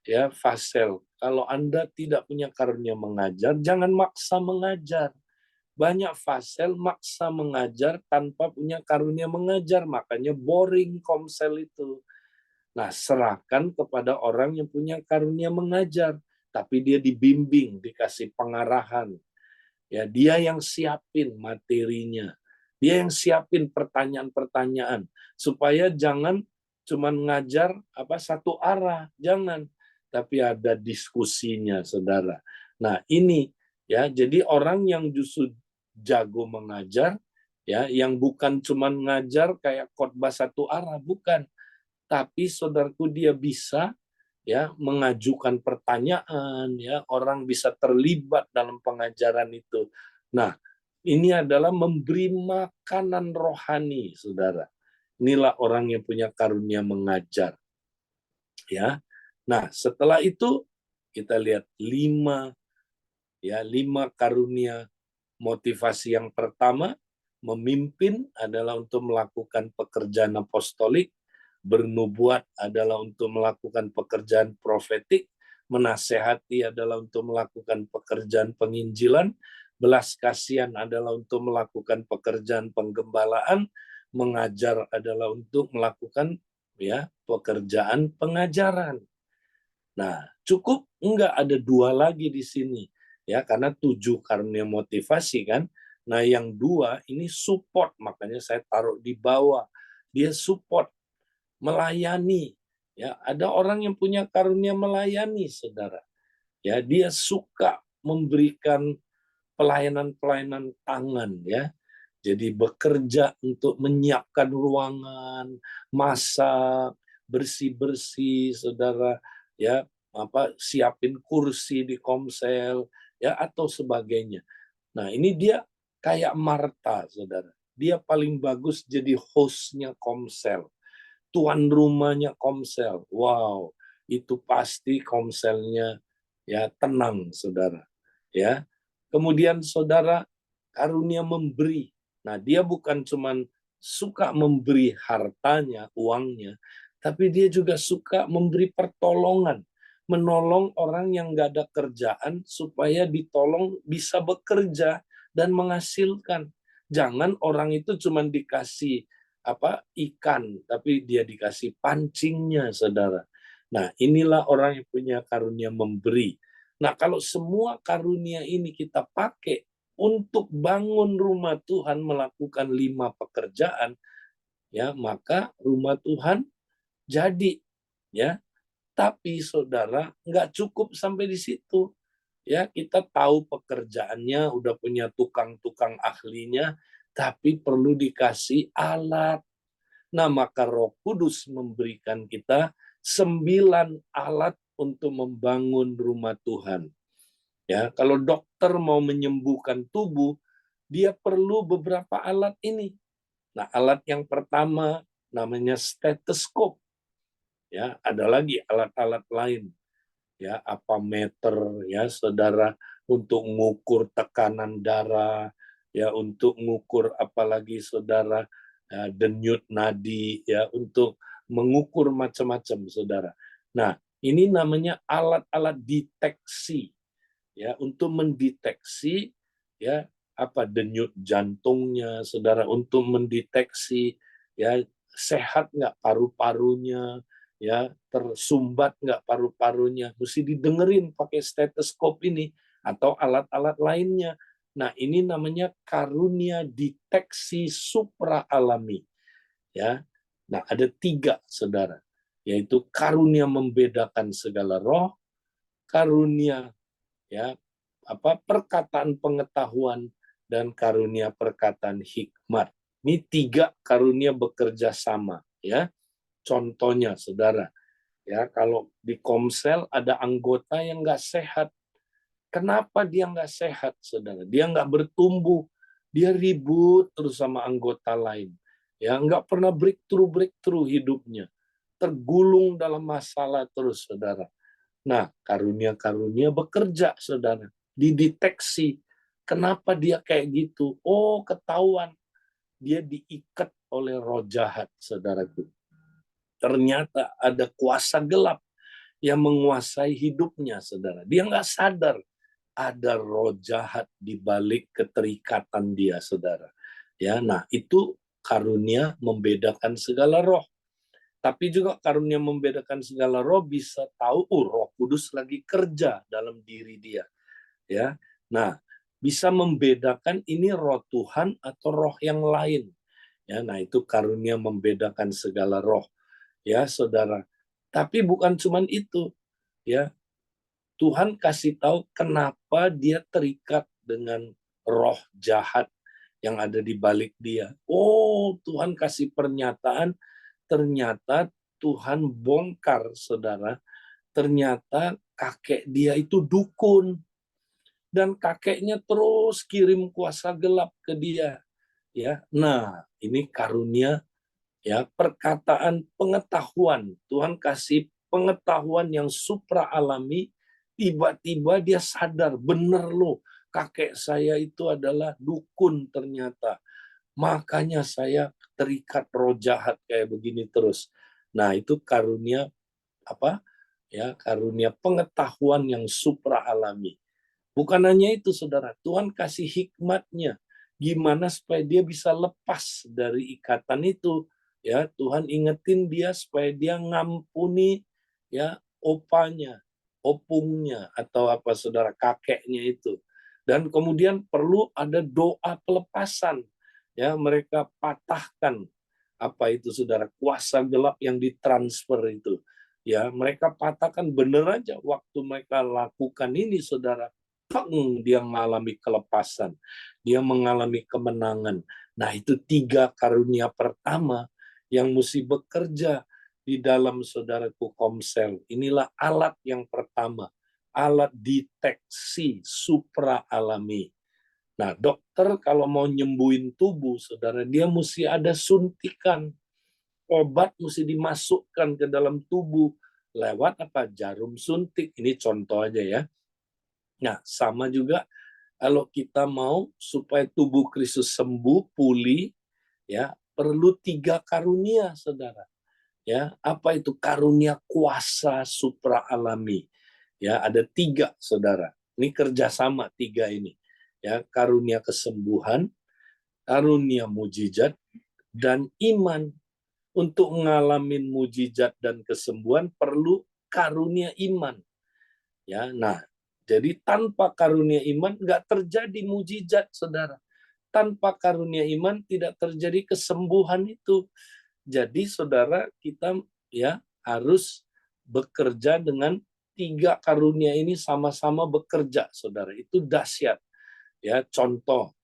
ya, Fasel, kalau Anda tidak punya karunia mengajar, jangan maksa mengajar. Banyak fasel maksa mengajar tanpa punya karunia mengajar, makanya boring Komsel itu. Nah, serahkan kepada orang yang punya karunia mengajar, tapi dia dibimbing, dikasih pengarahan. Ya, dia yang siapin materinya. Dia yang siapin pertanyaan-pertanyaan supaya jangan cuma ngajar satu arah, jangan, tapi ada diskusinya, Saudara. Nah, ini, ya, jadi orang yang justru jago mengajar, ya, yang bukan cuma ngajar kayak khotbah satu arah, bukan, tapi saudaraku dia bisa, ya, mengajukan pertanyaan, ya, orang bisa terlibat dalam pengajaran itu. Nah, ini adalah memberi makanan rohani, Saudara. Inilah orang yang punya karunia mengajar. Ya. Nah, setelah itu kita lihat lima karunia motivasi. Yang pertama, memimpin adalah untuk melakukan pekerjaan apostolik, bernubuat adalah untuk melakukan pekerjaan profetik, menasehati adalah untuk melakukan pekerjaan penginjilan, belas kasihan adalah untuk melakukan pekerjaan penggembalaan, mengajar adalah untuk melakukan pekerjaan pengajaran. Nah, cukup enggak ada dua lagi di sini, ya, karena 7 karunia motivasi kan. Nah, yang dua ini support, makanya saya taruh di bawah. Dia support, melayani. Ya, ada orang yang punya karunia melayani, saudara. Ya, dia suka memberikan pelayanan-pelayanan tangan, ya. Jadi bekerja untuk menyiapkan ruangan, masak, bersih-bersih, saudara, ya, siapin kursi di komsel, ya, atau sebagainya. Nah, ini dia kayak Marta, saudara. Dia paling bagus jadi hostnya komsel, tuan rumahnya komsel. Wow, itu pasti komselnya ya tenang, saudara. Ya, kemudian saudara, karunia memberi. Nah, dia bukan cuman suka memberi hartanya, uangnya, tapi dia juga suka memberi pertolongan, menolong orang yang nggak ada kerjaan supaya ditolong bisa bekerja dan menghasilkan. Jangan orang itu cuman dikasih ikan, tapi dia dikasih pancingnya, saudara. Nah, inilah orang yang punya karunia memberi. Nah, kalau semua karunia ini kita pakai untuk bangun rumah Tuhan, melakukan 5 pekerjaan, ya, maka rumah Tuhan jadi, ya. Tapi saudara, nggak cukup sampai di situ. Ya, kita tahu pekerjaannya, udah punya tukang-tukang ahlinya, tapi perlu dikasih alat. Nah, maka Roh Kudus memberikan kita 9 alat untuk membangun rumah Tuhan. Ya, kalau dokter mau menyembuhkan tubuh, dia perlu beberapa alat ini. Nah, alat yang pertama namanya stetoskop. Ya, ada lagi alat-alat lain. Ya, apa meter, ya, saudara, untuk mengukur tekanan darah, ya, untuk mengukur apalagi saudara, denyut nadi, ya, untuk mengukur macam-macam, saudara. Nah, ini namanya alat-alat deteksi, ya, untuk mendeteksi, ya, apa denyut jantungnya, saudara, untuk mendeteksi, ya, sehat nggak paru-parunya, ya, tersumbat nggak paru-parunya, mesti didengerin pakai stetoskop ini atau alat-alat lainnya. Nah, ini namanya karunia deteksi supra alami, ya. Nah, ada 3, saudara, yaitu karunia membedakan segala roh, karunia, ya, perkataan pengetahuan, dan karunia perkataan hikmat. Ini 3 karunia bekerja sama, ya. Contohnya, saudara, ya, kalau di komsel ada anggota yang nggak sehat. Kenapa dia nggak sehat, saudara? Dia nggak bertumbuh, dia ribut terus sama anggota lain, ya, nggak pernah breakthrough hidupnya, tergulung dalam masalah terus, saudara. Nah, karunia-karunia bekerja, saudara, dideteksi. Kenapa dia kayak gitu? Oh, ketahuan. Dia diikat oleh roh jahat, saudaraku. Ternyata ada kuasa gelap yang menguasai hidupnya, saudara. Dia nggak sadar ada roh jahat di balik keterikatan dia, saudara. Ya, nah itu karunia membedakan segala roh. Tapi juga karunia membedakan segala roh bisa tahu, Roh Kudus lagi kerja dalam diri dia. Ya, nah bisa membedakan ini roh Tuhan atau roh yang lain. Ya, nah itu karunia membedakan segala roh. Ya, saudara. Tapi bukan cuman itu. Ya, Tuhan kasih tahu kenapa dia terikat dengan roh jahat yang ada di balik dia. Oh, Tuhan kasih pernyataan, ternyata Tuhan bongkar, saudara. Ternyata kakek dia itu dukun. Dan kakeknya terus kirim kuasa gelap ke dia. Ya, nah ini karunia, ya, perkataan pengetahuan. Tuhan kasih pengetahuan yang supra alami, tiba-tiba dia sadar, bener loh, kakek saya itu adalah dukun ternyata. Makanya saya terikat roh jahat kayak begini terus. Nah, itu karunia apa? Ya, karunia pengetahuan yang supra alami. Bukan hanya itu, Saudara, Tuhan kasih hikmatnya gimana supaya dia bisa lepas dari ikatan itu. Ya, Tuhan ingetin dia supaya dia ngampuni ya opanya, opungnya atau apa Saudara, kakeknya itu. Dan kemudian perlu ada doa pelepasan. Ya, mereka patahkan apa itu Saudara, kuasa gelap yang ditransfer itu. Ya, mereka patahkan, bener aja waktu mereka lakukan ini Saudara, dia mengalami kelepasan, dia mengalami kemenangan. Nah, itu 3 karunia pertama yang mesti bekerja di dalam saudaraku Komsel. Inilah alat yang pertama, alat deteksi supra alami. Nah, dokter kalau mau nyembuhin tubuh, saudara, dia mesti ada suntikan. Obat mesti dimasukkan ke dalam tubuh. Lewat apa? Jarum suntik. Ini contoh aja ya. Nah, sama juga kalau kita mau supaya tubuh Kristus sembuh, pulih, ya perlu 3 karunia, saudara. Ya, apa itu karunia kuasa supra alami? Ya, ada 3, saudara. Ini kerjasama 3 ini. Ya, karunia kesembuhan, karunia mujizat, dan iman. Untuk ngalamin mujizat dan kesembuhan perlu karunia iman. Ya, nah, jadi tanpa karunia iman nggak terjadi mujizat, saudara. Tanpa karunia iman tidak terjadi kesembuhan itu. Jadi, saudara, kita ya harus bekerja dengan 3 karunia ini sama-sama bekerja, saudara. Itu dahsyat. Ya, contoh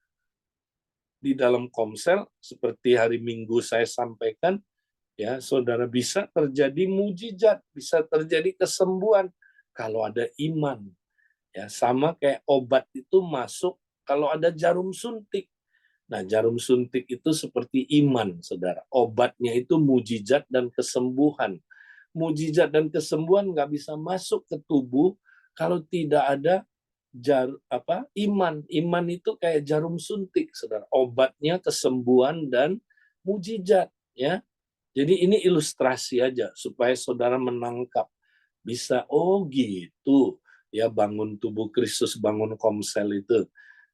di dalam Komsel seperti hari Minggu saya sampaikan, ya, saudara, bisa terjadi mujizat, bisa terjadi kesembuhan kalau ada iman. Ya, sama kayak obat itu masuk kalau ada jarum suntik. Nah, jarum suntik itu seperti iman, saudara. Obatnya itu mujizat dan kesembuhan. Mujizat dan kesembuhan nggak bisa masuk ke tubuh kalau tidak ada iman. Iman itu kayak jarum suntik, saudara. Obatnya kesembuhan dan mujizat, ya. Jadi ini ilustrasi aja supaya saudara menangkap. Bisa, oh gitu, ya bangun tubuh Kristus, bangun Komsel itu.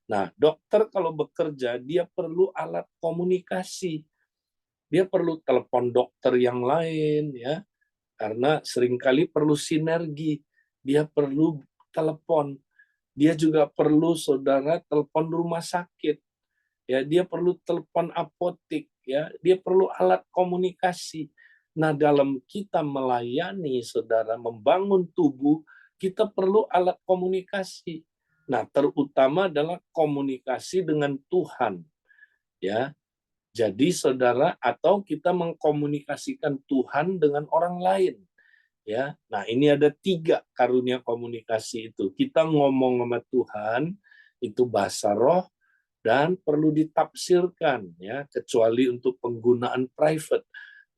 Nah, dokter kalau bekerja, dia perlu alat komunikasi. Dia perlu telepon dokter yang lain, ya, karena seringkali perlu sinergi. Dia perlu telepon. Dia juga perlu, saudara, telepon rumah sakit. Ya, dia perlu telepon apotik, ya, dia perlu alat komunikasi. Nah, dalam kita melayani, saudara, membangun tubuh, kita perlu alat komunikasi. Nah, terutama adalah komunikasi dengan Tuhan, ya. Jadi, saudara, atau kita mengkomunikasikan Tuhan dengan orang lain, ya. Nah, ini ada 3 karunia komunikasi itu. Kita ngomong sama Tuhan, itu bahasa roh, dan perlu ditafsirkan, ya, kecuali untuk penggunaan private.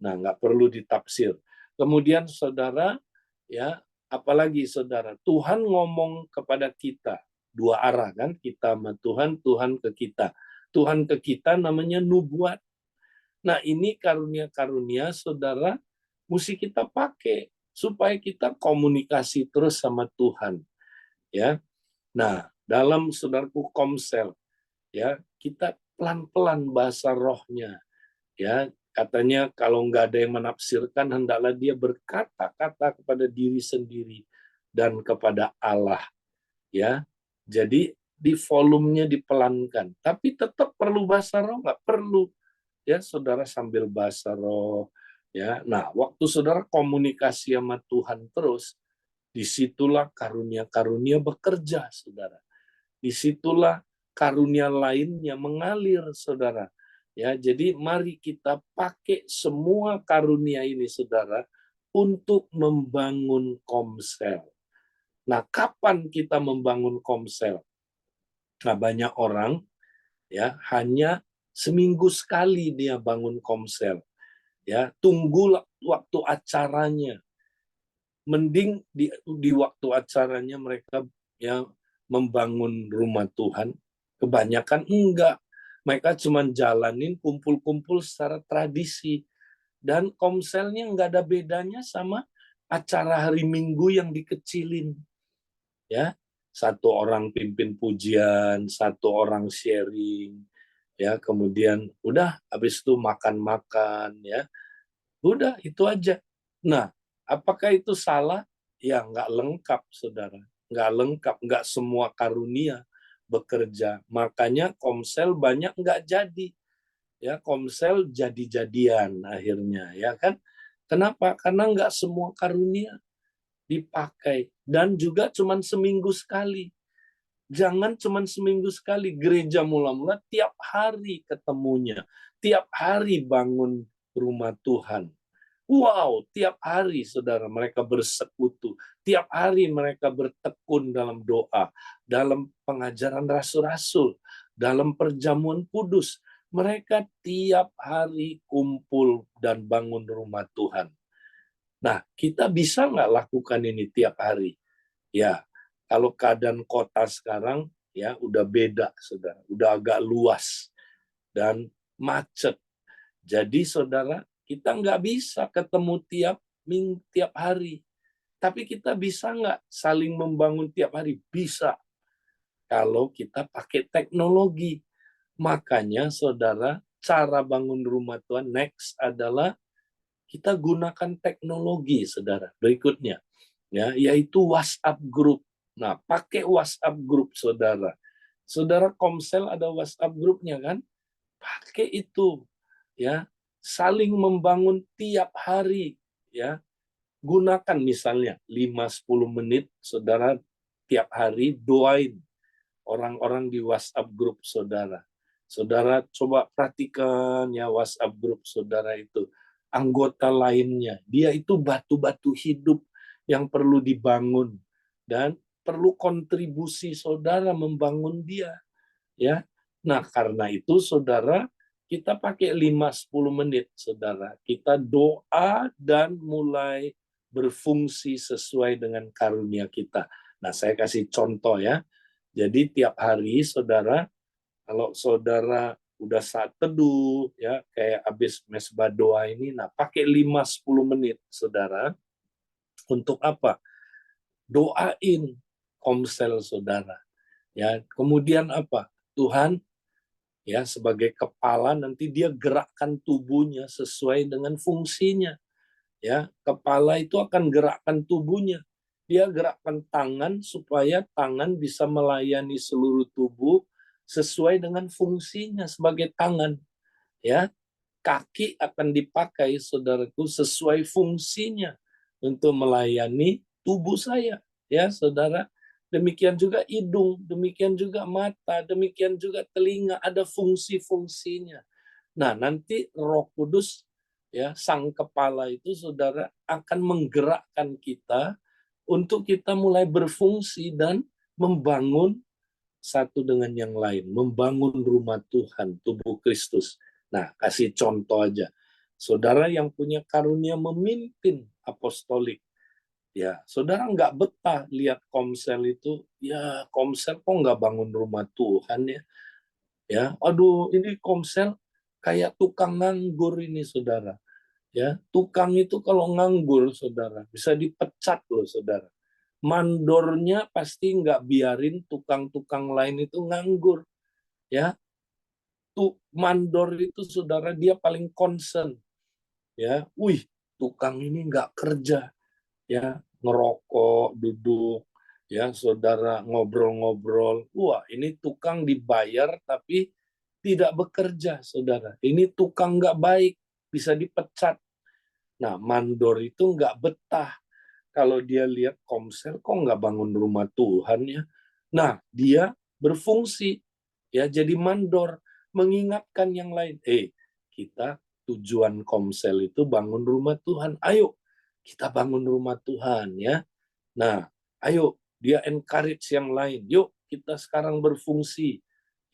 Nah, nggak perlu ditafsir. Kemudian saudara, ya, apalagi saudara, Tuhan ngomong kepada kita 2 arah kan, kita sama Tuhan, Tuhan ke kita. Tuhan ke kita namanya nubuat. Nah, ini karunia-karunia saudara mesti kita pakai supaya kita komunikasi terus sama Tuhan, ya. Nah, dalam saudaraku Komsel, ya, kita pelan-pelan bahasa rohnya, ya. Katanya kalau nggak ada yang menafsirkan, hendaklah dia berkata-kata kepada diri sendiri dan kepada Allah, ya. Jadi di volumenya dipelankan, tapi tetap perlu bahasa roh, nggak perlu, ya, saudara sambil bahasa roh, ya. Nah, waktu saudara komunikasi sama Tuhan terus, disitulah karunia-karunia bekerja, saudara. Disitulah karunia lainnya mengalir, saudara. Ya, jadi mari kita pakai semua karunia ini, saudara, untuk membangun Komsel. Nah, kapan kita membangun Komsel? Nah, banyak orang ya hanya seminggu sekali dia bangun Komsel. Ya, tunggu waktu acaranya. mending di waktu acaranya mereka ya membangun rumah Tuhan. Kebanyakan enggak. Mereka cuma jalanin kumpul-kumpul secara tradisi. Dan komselnya nggak ada bedanya sama acara hari Minggu yang dikecilin. Ya, satu orang pimpin pujian, satu orang sharing, ya kemudian udah habis itu makan-makan, ya udah itu aja. Nah, apakah itu salah? Ya nggak lengkap, saudara. Nggak lengkap, nggak semua karunia bekerja. Makanya komsel banyak nggak jadi. Ya, komsel jadi-jadian akhirnya, ya kan? Kenapa? Karena nggak semua karunia dipakai. Dan juga cuma seminggu sekali. Jangan cuma seminggu sekali. Gereja mula-mula tiap hari ketemunya. Tiap hari bangun rumah Tuhan. Wow, tiap hari saudara mereka bersekutu. Tiap hari mereka bertekun dalam doa, dalam pengajaran rasul-rasul, dalam perjamuan kudus. Mereka tiap hari kumpul dan bangun rumah Tuhan. Nah, kita bisa nggak lakukan ini tiap hari? Ya, kalau keadaan kota sekarang ya udah beda, saudara. Udah agak luas dan macet. Jadi saudara, kita nggak bisa ketemu tiap hari. Tapi kita bisa nggak saling membangun tiap hari? Bisa. Kalau kita pakai teknologi. Makanya saudara, cara bangun rumah Tuhan next adalah kita gunakan teknologi, saudara. Berikutnya, ya, yaitu WhatsApp group. Nah, pakai WhatsApp group, saudara. Saudara Komsel ada WhatsApp grupnya kan? Pakai itu, ya. Saling membangun tiap hari, ya. Gunakan misalnya 5-10 menit, saudara tiap hari doain orang-orang di WhatsApp grup saudara. Saudara coba perhatikan ya WhatsApp grup saudara itu. Anggota lainnya, dia itu batu-batu hidup yang perlu dibangun dan perlu kontribusi saudara membangun dia, ya. Nah, karena itu saudara, kita pakai 5-10 menit saudara. Kita doa dan mulai berfungsi sesuai dengan karunia kita. Nah, saya kasih contoh ya. Jadi tiap hari saudara, kalau saudara udah saat teduh ya kayak habis mesbah doa ini, nah pakai 5-10 menit saudara untuk apa? Doain komsel saudara. Ya, kemudian apa? Tuhan ya sebagai kepala nanti dia gerakkan tubuhnya sesuai dengan fungsinya. Ya, kepala itu akan gerakkan tubuhnya. Dia gerakkan tangan supaya tangan bisa melayani seluruh tubuh sesuai dengan fungsinya sebagai tangan. Ya, kaki akan dipakai saudaraku sesuai fungsinya untuk melayani tubuh saya. Ya, saudara. Demikian juga hidung, demikian juga mata, demikian juga telinga, ada fungsi-fungsinya. Nah, nanti Roh Kudus ya, sang kepala itu saudara akan menggerakkan kita untuk kita mulai berfungsi dan membangun satu dengan yang lain, membangun rumah Tuhan, tubuh Kristus. Nah, kasih contoh aja. Saudara yang punya karunia memimpin apostolik, ya, saudara nggak betah lihat komsel itu, ya komsel kok nggak bangun rumah Tuhan ya. Ya, aduh ini komsel kayak tukang nganggur ini saudara. Ya, tukang itu kalau nganggur saudara bisa dipecat loh saudara. Mandornya pasti nggak biarin tukang-tukang lain itu nganggur. Ya, tuh mandor itu saudara dia paling concern. Ya, wih tukang ini nggak kerja. Ya, ngerokok, duduk, ya saudara ngobrol-ngobrol. Wah, ini tukang dibayar tapi tidak bekerja, saudara. Ini tukang nggak baik, bisa dipecat. Nah, mandor itu nggak betah. Kalau dia lihat komsel, kok nggak bangun rumah Tuhan ya? Nah, dia berfungsi, ya jadi mandor, mengingatkan yang lain. Kita tujuan komsel itu bangun rumah Tuhan. Ayo, kita bangun rumah Tuhan ya. Nah, ayo dia encourage yang lain. Yuk kita sekarang berfungsi.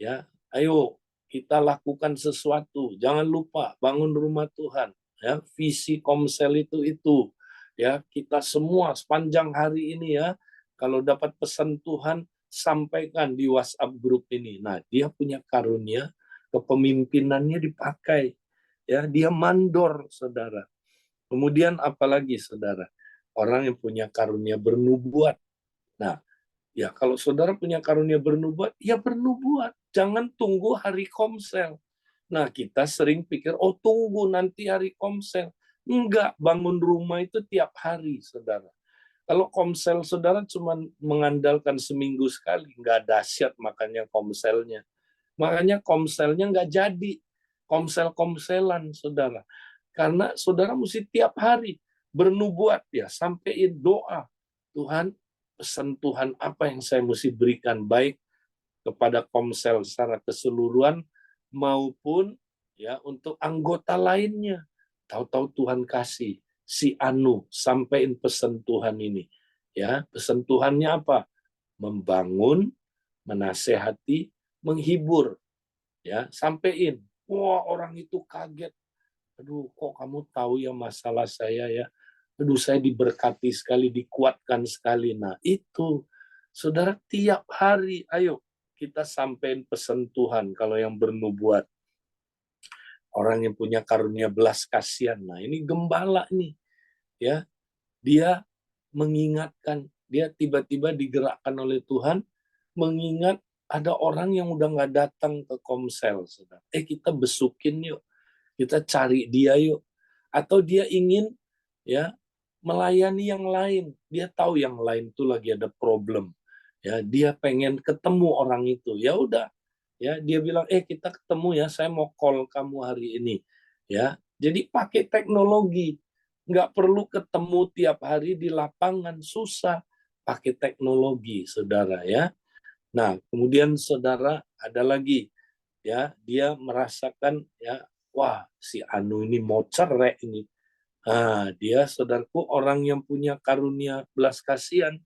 Ya, ayo kita lakukan sesuatu. Jangan lupa bangun rumah Tuhan. Ya, visi Komsel itu. Ya, kita semua sepanjang hari ini ya, kalau dapat pesan Tuhan, sampaikan di WhatsApp grup ini. Nah, dia punya karunia, kepemimpinannya dipakai. Ya, dia mandor, saudara. Kemudian apalagi, saudara? Orang yang punya karunia bernubuat. Nah, ya kalau saudara punya karunia bernubuat, ya bernubuat. Jangan tunggu hari komsel. Nah, kita sering pikir, oh tunggu nanti hari komsel. Enggak, bangun rumah itu tiap hari, saudara. Kalau komsel saudara cuma mengandalkan seminggu sekali, nggak dahsyat makanya komselnya. Makanya komselnya nggak jadi. Komsel-komselan, saudara. Karena saudara mesti tiap hari bernubuat ya, sampein doa. Tuhan, pesan Tuhan apa yang saya mesti berikan, baik kepada komsel secara keseluruhan maupun ya untuk anggota lainnya. Tahu-tahu Tuhan kasih si Anu sampaikan pesan Tuhan ini. Ya, pesan Tuhannya apa? Membangun, menasehati, menghibur. Ya, sampaikan. Wah, orang itu kaget. Aduh, kok kamu tahu ya masalah saya ya? Aduh, saya diberkati sekali, dikuatkan sekali. Nah, itu. Saudara, tiap hari, ayo kita sampaikan pesan Tuhan kalau yang bernubuat. Orang yang punya karunia belas kasihan. Nah, ini gembala nih. Ya, dia mengingatkan, dia tiba-tiba digerakkan oleh Tuhan, mengingat ada orang yang udah nggak datang ke komsel. Saudara. Kita besukin yuk, kita cari dia yuk. Atau dia ingin ya melayani yang lain. Dia tahu yang lain itu lagi ada problem. Ya, dia pengen ketemu orang itu. Ya udah, ya dia bilang, kita ketemu ya, saya mau call kamu hari ini. Ya, jadi pakai teknologi. Nggak perlu ketemu tiap hari di lapangan, susah. Pakai teknologi, saudara ya. Nah, kemudian saudara ada lagi, ya dia merasakan ya, wah si Anu ini mau cerai ini. Dia saudaraku orang yang punya karunia belas kasihan,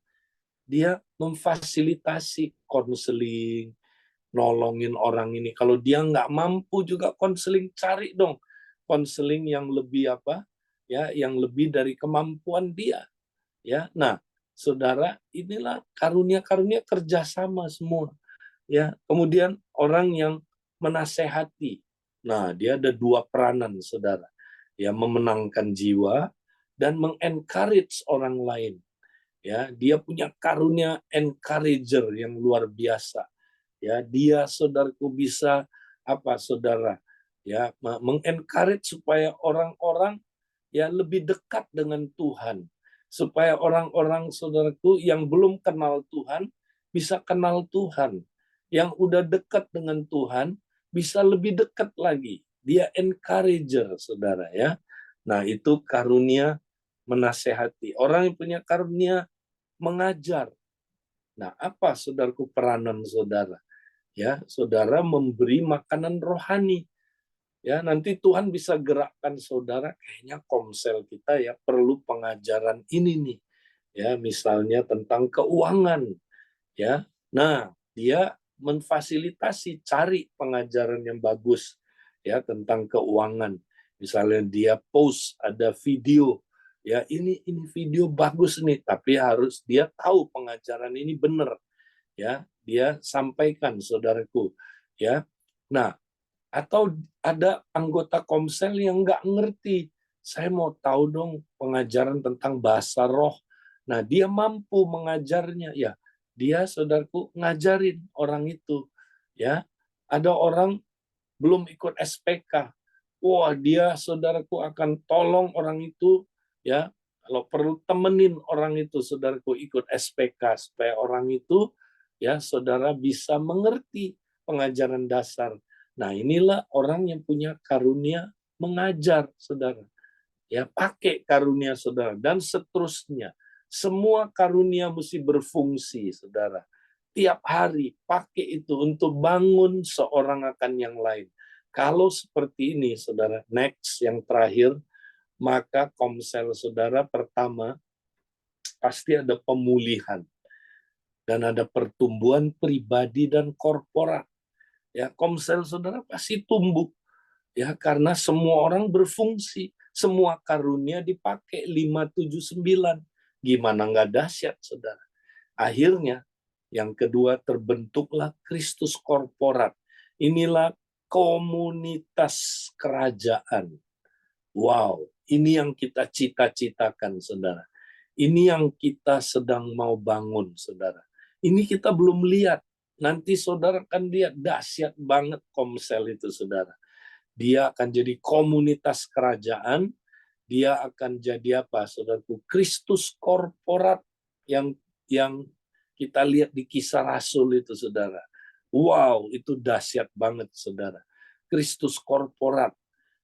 dia memfasilitasi konseling, nolongin orang ini. Kalau dia nggak mampu juga konseling, cari dong konseling yang lebih apa? Ya, yang lebih dari kemampuan dia. Ya, nah, saudara, inilah karunia-karunia kerjasama semua. Ya, kemudian orang yang menasehati. Nah, dia ada dua peranan, saudara. Ya, memenangkan jiwa dan mengencourage orang lain. Ya, dia punya karunia encourager yang luar biasa. Ya, dia saudaraku bisa apa, saudara? Ya, mengencourage supaya orang-orang ya lebih dekat dengan Tuhan. Supaya orang-orang saudaraku yang belum kenal Tuhan bisa kenal Tuhan. Yang udah dekat dengan Tuhan bisa lebih dekat lagi. Dia encourager, saudara ya. Nah, itu karunia menasehati. Orang yang punya karunia mengajar. Nah, apa saudaraku peranan saudara? Ya, saudara memberi makanan rohani. Ya, nanti Tuhan bisa gerakkan saudara, kayaknya komsel kita ya perlu pengajaran ini nih. Ya, misalnya tentang keuangan, ya. Nah, dia memfasilitasi cari pengajaran yang bagus ya tentang keuangan. Misalnya dia post ada video, ya ini video bagus nih, tapi harus dia tahu pengajaran ini benar, ya. Dia sampaikan saudaraku, ya. Nah, atau ada anggota komsel yang nggak ngerti. Saya mau tahu dong pengajaran tentang bahasa roh. Nah, dia mampu mengajarnya. Ya, dia saudaraku ngajarin orang itu. Ya, ada orang belum ikut SPK. Wah, dia saudaraku akan tolong orang itu. Ya, kalau perlu temenin orang itu, saudaraku ikut SPK supaya orang itu ya saudara bisa mengerti pengajaran dasar. Nah, inilah orang yang punya karunia mengajar, saudara. Ya, pakai karunia saudara dan seterusnya. Semua karunia mesti berfungsi, saudara. Tiap hari pakai itu untuk bangun seorang akan yang lain. Kalau seperti ini, saudara, next yang terakhir, maka komsel saudara pertama pasti ada pemulihan dan ada pertumbuhan pribadi dan korporat. Ya, komsel saudara pasti tumbuh ya karena semua orang berfungsi, Semua karunia dipakai 579. Gimana nggak dahsyat, saudara? Akhirnya, yang kedua, terbentuklah Kristus korporat. Inilah komunitas kerajaan. Wow, ini yang kita cita-citakan, saudara. Ini yang kita sedang mau bangun, saudara. Ini kita belum lihat. Nanti saudara akan lihat dahsyat banget Komsel itu, saudara. Dia akan jadi komunitas kerajaan. Dia akan jadi apa, saudaraku? Kristus korporat yang kita lihat di Kisah Rasul itu, saudara. Wow, itu dahsyat banget, saudara. Kristus korporat,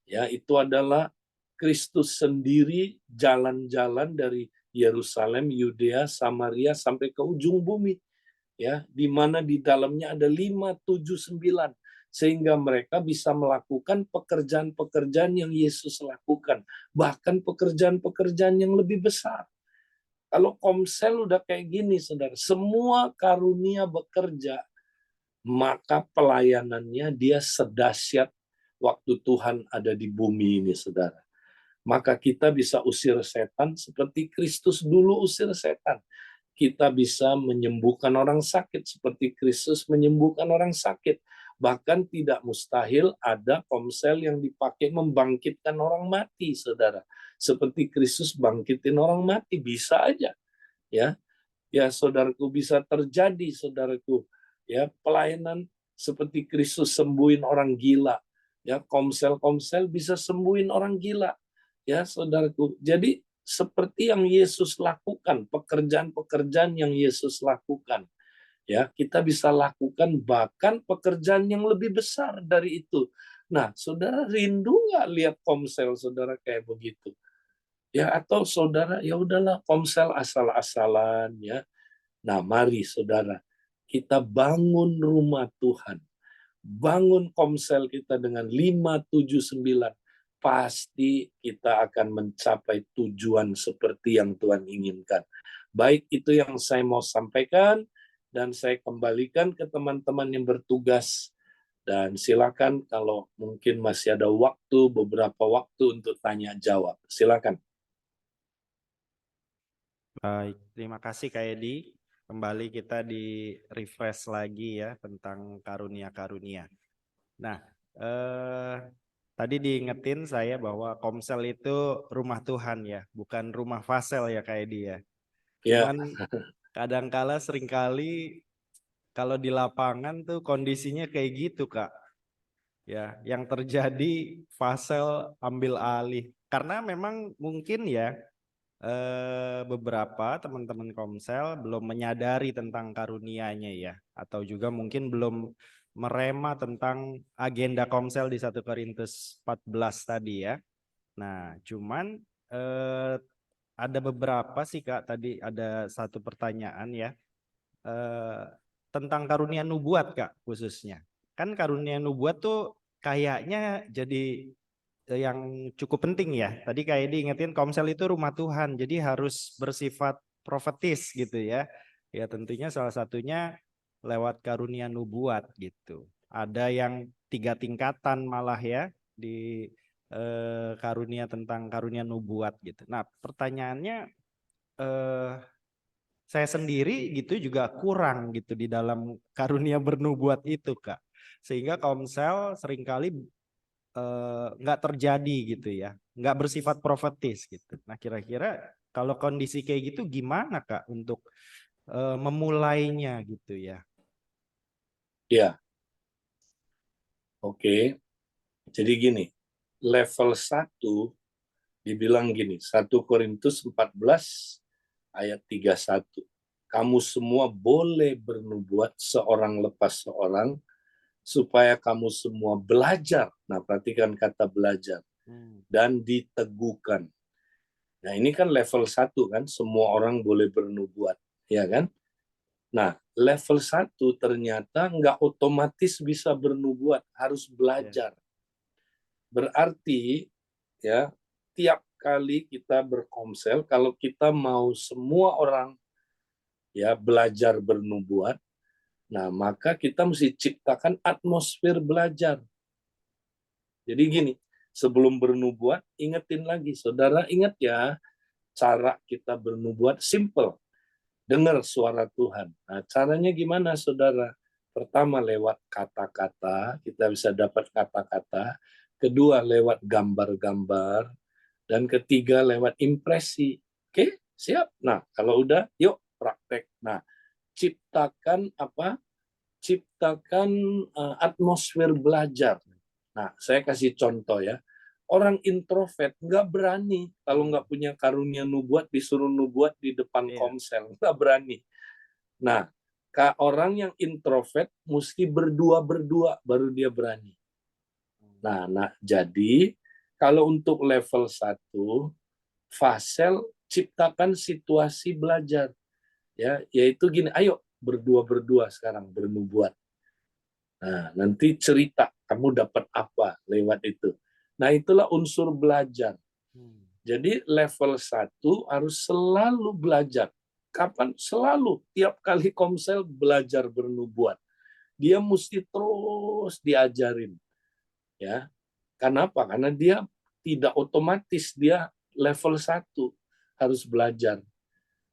ya, itu adalah Kristus sendiri jalan-jalan dari Yerusalem, Yudea, Samaria sampai ke ujung bumi, ya, di mana di dalamnya ada 579, sehingga mereka bisa melakukan pekerjaan-pekerjaan yang Yesus lakukan, bahkan pekerjaan-pekerjaan yang lebih besar. Kalau Komsel udah kayak gini, saudara, semua karunia bekerja, maka pelayanannya dia sedahsyat waktu Tuhan ada di bumi ini, saudara. Maka kita bisa usir setan seperti Kristus dulu usir setan. Kita bisa menyembuhkan orang sakit seperti Kristus menyembuhkan orang sakit. Bahkan tidak mustahil ada Komsel yang dipakai membangkitkan orang mati, saudara. Seperti Kristus bangkitin orang mati, bisa aja. Ya, ya saudaraku, bisa terjadi, saudaraku. Ya, pelayanan seperti Kristus sembuhin orang gila. Ya, Komsel-Komsel bisa sembuhin orang gila. Ya, saudaraku. Jadi seperti yang Yesus lakukan, pekerjaan-pekerjaan yang Yesus lakukan, ya, kita bisa lakukan bahkan pekerjaan yang lebih besar dari itu. Nah, saudara rindu nggak lihat Komsel saudara kayak begitu? Ya, atau saudara ya udahlah Komsel asal-asalan, ya. Nah, mari saudara kita bangun rumah Tuhan. Bangun Komsel kita dengan 579, pasti kita akan mencapai tujuan seperti yang Tuhan inginkan. Baik, itu yang saya mau sampaikan, dan saya kembalikan ke teman-teman yang bertugas. Dan silakan kalau mungkin masih ada waktu, beberapa waktu untuk tanya jawab. Silakan. Baik, terima kasih Kak Edi. Kembali kita di refresh lagi ya tentang karunia-karunia. Nah, tadi diingetin saya bahwa Komsel itu rumah Tuhan ya, bukan rumah Fasel ya Kak Edi ya. Ya, Cuman kadangkala seringkali kalau di lapangan tuh kondisinya kayak gitu Kak. Ya, yang terjadi Fasel ambil alih. Karena memang mungkin ya beberapa teman-teman Komsel belum menyadari tentang karunianya ya, atau juga mungkin belum merema tentang agenda Komsel di 1 Korintus 14 tadi ya. Nah, cuman ada beberapa sih Kak, tadi ada satu pertanyaan ya tentang karunia nubuat Kak khususnya. Kan karunia nubuat tuh kayaknya jadi yang cukup penting ya. Tadi kayak diingetin Komsel itu rumah Tuhan, jadi harus bersifat profetis gitu ya. Ya tentunya salah satunya lewat karunia nubuat gitu. Ada yang 3 tingkatan malah ya di karunia tentang karunia nubuat gitu. Nah pertanyaannya saya sendiri gitu juga kurang gitu di dalam karunia bernubuat itu Kak. Sehingga Komsel seringkali nggak terjadi gitu ya, nggak bersifat profetis gitu. Nah kira-kira kalau kondisi kayak gitu gimana Kak untuk memulainya gitu ya? ya, oke. Jadi gini, level 1 dibilang gini, 1 Korintus 14 ayat 31. Kamu semua boleh bernubuat seorang lepas seorang, supaya kamu semua belajar. Nah, perhatikan kata belajar. Dan diteguhkan. Nah, ini kan level 1 kan, semua orang boleh bernubuat, ya kan? Nah, level 1 ternyata nggak otomatis bisa bernubuat, harus belajar. Berarti, ya, tiap kali kita berkomsel, kalau kita mau semua orang ya belajar bernubuat, nah maka kita mesti ciptakan atmosfer belajar. Jadi gini, Sebelum bernubuat, ingetin lagi. Saudara ingat ya, cara kita bernubuat simple. Dengar suara Tuhan. Nah, caranya gimana, saudara? Pertama, lewat kata-kata. Kita bisa dapat kata-kata. Kedua, lewat gambar-gambar. Dan ketiga, lewat impresi. Oke, siap. Nah, kalau udah, yuk praktek. Nah, ciptakan apa? Ciptakan atmosfer belajar. Nah, saya kasih contoh ya. Orang introvert nggak berani kalau nggak punya karunia nubuat disuruh nubuat di depan Iya. komsel, nggak berani. Nah, orang yang introvert mesti berdua-berdua baru dia berani. Nah, jadi kalau untuk level 1, Fasel ciptakan situasi belajar. Ya, yaitu gini, ayo berdua-berdua sekarang bernubuat. Nah, nanti cerita kamu dapat apa lewat itu. Nah, itulah unsur belajar. Jadi level 1 harus selalu belajar. Kapan? Selalu. Tiap kali komsel belajar bernubuat. Dia mesti terus diajarin. Ya. Kenapa? Karena dia tidak otomatis dia level 1 harus belajar.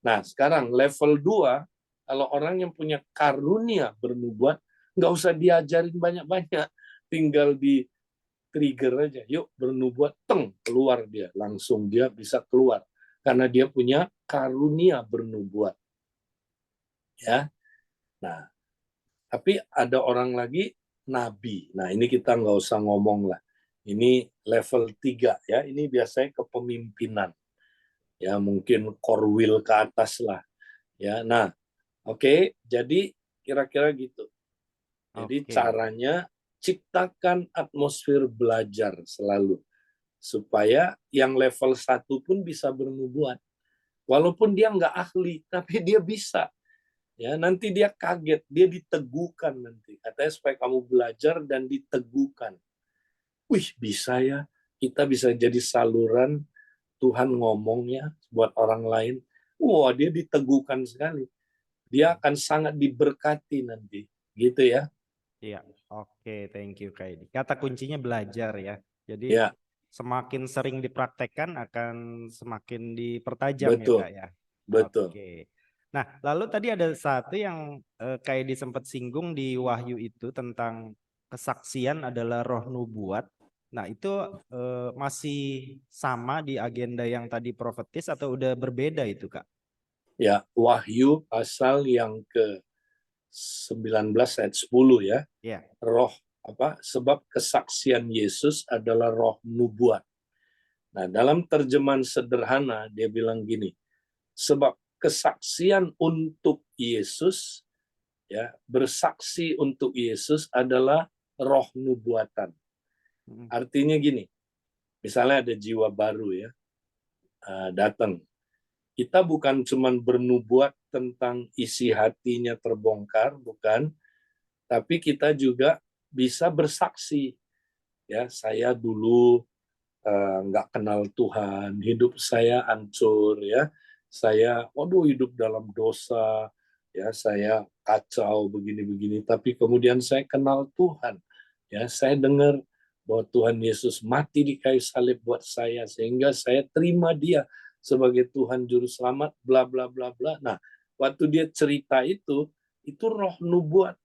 Nah, sekarang level 2, kalau orang yang punya karunia bernubuat, nggak usah diajarin banyak-banyak. Tinggal di trigger aja. Yuk bernubuat, teng, keluar dia. Langsung dia bisa keluar. Karena dia punya karunia bernubuat. Ya. Nah, tapi ada orang lagi, nabi. Nah, ini kita nggak usah ngomong lah. Ini level 3 ya. Ini biasanya kepemimpinan. Ya, mungkin korwil ke atas lah. Ya, nah, oke, jadi kira-kira gitu. Jadi Oke. caranya ciptakan atmosfer belajar selalu. Supaya yang level 1 pun bisa bernubuat. Walaupun dia nggak ahli, tapi dia bisa. Ya, nanti dia kaget, dia diteguhkan nanti. Katanya supaya kamu belajar dan diteguhkan. Wih, bisa ya. Kita bisa jadi saluran Tuhan ngomongnya buat orang lain. Wah, dia diteguhkan sekali. Dia akan sangat diberkati nanti. Gitu ya. Iya, oke, thank you Kak Edi. Kata kuncinya belajar ya. Jadi Ya, semakin sering dipraktekkan akan semakin dipertajam ya betul. Kak ya. Betul. Oke. Nah, lalu tadi ada satu yang Kak Edi sempat singgung di Wahyu itu tentang kesaksian adalah roh nubuat. Nah, itu masih sama di agenda yang tadi profetis atau udah berbeda itu Kak? Ya, Wahyu pasal yang ke 19 ayat 10 ya. Ya. Roh apa? Sebab kesaksian Yesus adalah roh nubuat. Nah, dalam terjemahan sederhana dia bilang gini, sebab kesaksian untuk Yesus ya, bersaksi untuk Yesus adalah roh nubuatan. Artinya gini, misalnya ada jiwa baru ya, datang. Kita bukan cuma bernubuat tentang isi hatinya terbongkar, bukan, tapi kita juga bisa bersaksi. Ya, saya dulu nggak kenal Tuhan, hidup saya hancur ya, saya, waduh hidup dalam dosa, ya saya kacau begini-begini, tapi kemudian saya kenal Tuhan, ya saya dengar bahwa Tuhan Yesus mati di kayu salib buat saya, sehingga saya terima Dia sebagai Tuhan Juru Selamat, bla bla bla bla. Nah, waktu dia cerita itu roh nubuat,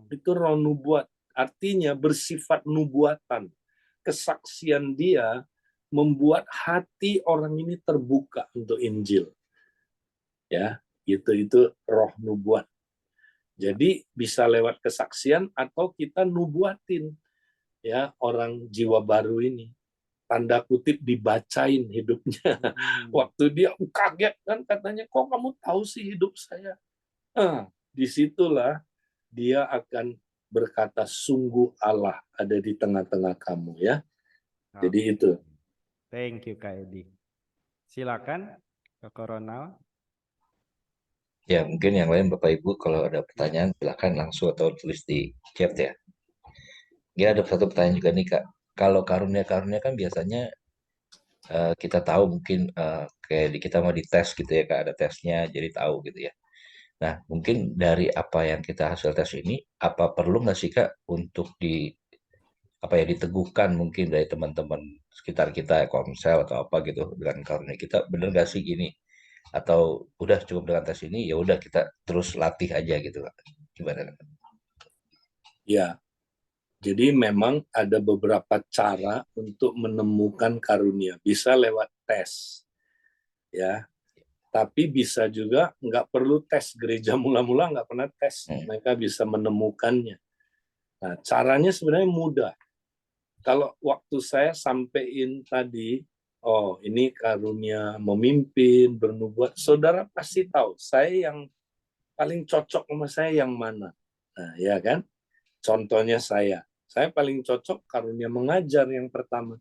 itu roh nubuat, artinya bersifat nubuatan. Kesaksian dia membuat hati orang ini terbuka untuk Injil. Ya, itu roh nubuat. Jadi bisa lewat kesaksian atau kita nubuatin ya orang jiwa baru ini. Tanda kutip dibacain hidupnya. Waktu dia kaget kan katanya, kok kamu tahu sih hidup saya? Disitulah dia akan berkata, sungguh Allah ada di tengah-tengah kamu ya. Jadi Oke. itu. Thank you Kak Edi. Silakan Kak Ronald. Ya, mungkin yang lain Bapak Ibu kalau ada Ya. pertanyaan silakan langsung atau tulis di chat ya. Ya, ada satu pertanyaan juga nih Kak. Kalau karunia-karunia kan biasanya kita tahu mungkin kayak di kita mau dites gitu ya Kak, ada tesnya jadi tahu gitu ya. Nah, mungkin dari apa yang kita hasil tes ini, apa perlu nggak sih Kak untuk di apa ya, diteguhkan mungkin dari teman-teman sekitar kita, komsel atau apa gitu dengan karunia kita, bener gak sih gini? Atau udah cukup dengan tes ini, ya udah kita terus latih aja gitu, Kak. Gimana? Ya, jadi memang ada beberapa cara untuk menemukan karunia. Bisa lewat tes, ya. Tapi bisa juga nggak perlu tes. Gereja mula-mula nggak pernah tes. Hmm. Mereka bisa menemukannya. Nah, caranya sebenarnya mudah. Kalau waktu saya sampein tadi, oh ini karunia memimpin, bernubuat, saudara pasti tahu saya yang paling cocok sama saya yang mana. Nah, ya kan? Contohnya saya paling cocok karunia mengajar yang pertama,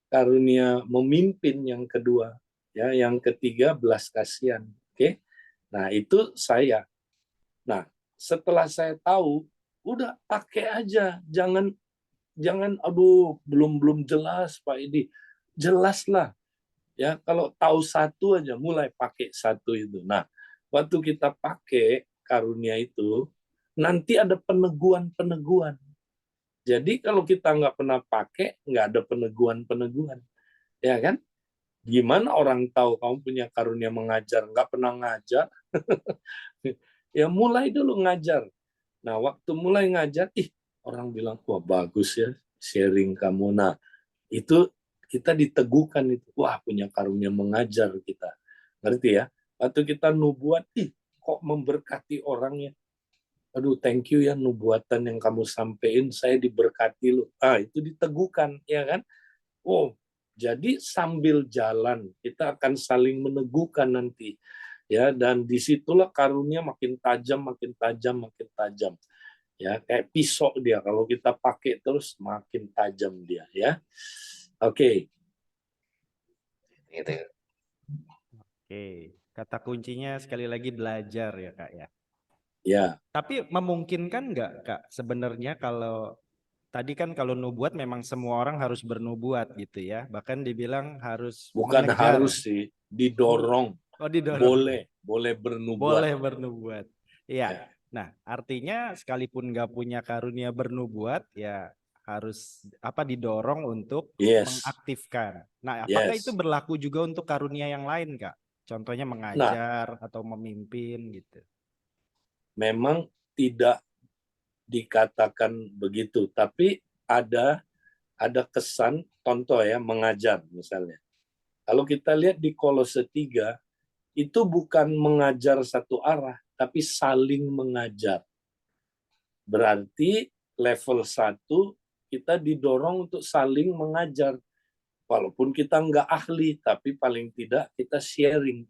karunia memimpin yang kedua, ya, yang ketiga belas kasihan. Oke. Nah, itu saya. Nah, setelah saya tahu, udah pakai aja, jangan jangan aduh belum jelas Pak ini. Jelaslah, ya, kalau tahu satu aja mulai pakai satu itu. Nah, waktu kita pakai karunia itu nanti ada peneguhan-peneguhan. Jadi kalau kita nggak pernah pakai, nggak ada peneguhan-peneguhan, ya kan? Gimana orang tahu kamu punya karunia mengajar, nggak pernah ngajar? Ya mulai dulu ngajar. Nah, waktu mulai ngajar, orang bilang, wah bagus ya sharing kamu. Nah, itu kita diteguhkan itu, wah punya karunia mengajar kita. Ngerti ya? Waktu kita nubuat, kok memberkati orang ya. Aduh, thank you ya nubuatan yang kamu sampein, saya diberkati loh. Itu diteguhkan, ya kan? Oh, jadi sambil jalan kita akan saling meneguhkan nanti, ya. Dan disitulah karunia makin tajam, makin tajam, makin tajam. Ya, kayak pisau dia. Kalau kita pakai terus makin tajam dia, ya. Oke. Gitu. Oke, kata kuncinya sekali lagi belajar ya Kak ya. Ya, Tapi memungkinkan nggak Kak sebenarnya kalau tadi kan kalau nubuat memang semua orang harus bernubuat gitu ya. Bahkan dibilang harus bukan mengejar. harus sih, didorong. Oh didorong. Boleh bernubuat. Boleh bernubuat. Iya. Ya. Nah, artinya sekalipun nggak punya karunia bernubuat, ya harus apa didorong untuk Yes, mengaktifkan. Nah, apakah itu yes. berlaku juga untuk karunia yang lain, Kak? Contohnya Nah, mengajar atau memimpin gitu. memang tidak dikatakan begitu, tapi ada kesan contoh ya mengajar misalnya. Kalau kita lihat di Kolose 3 itu bukan mengajar satu arah, tapi saling mengajar. Berarti level 1 kita didorong untuk saling mengajar. Walaupun kita nggak ahli, tapi paling tidak kita sharing.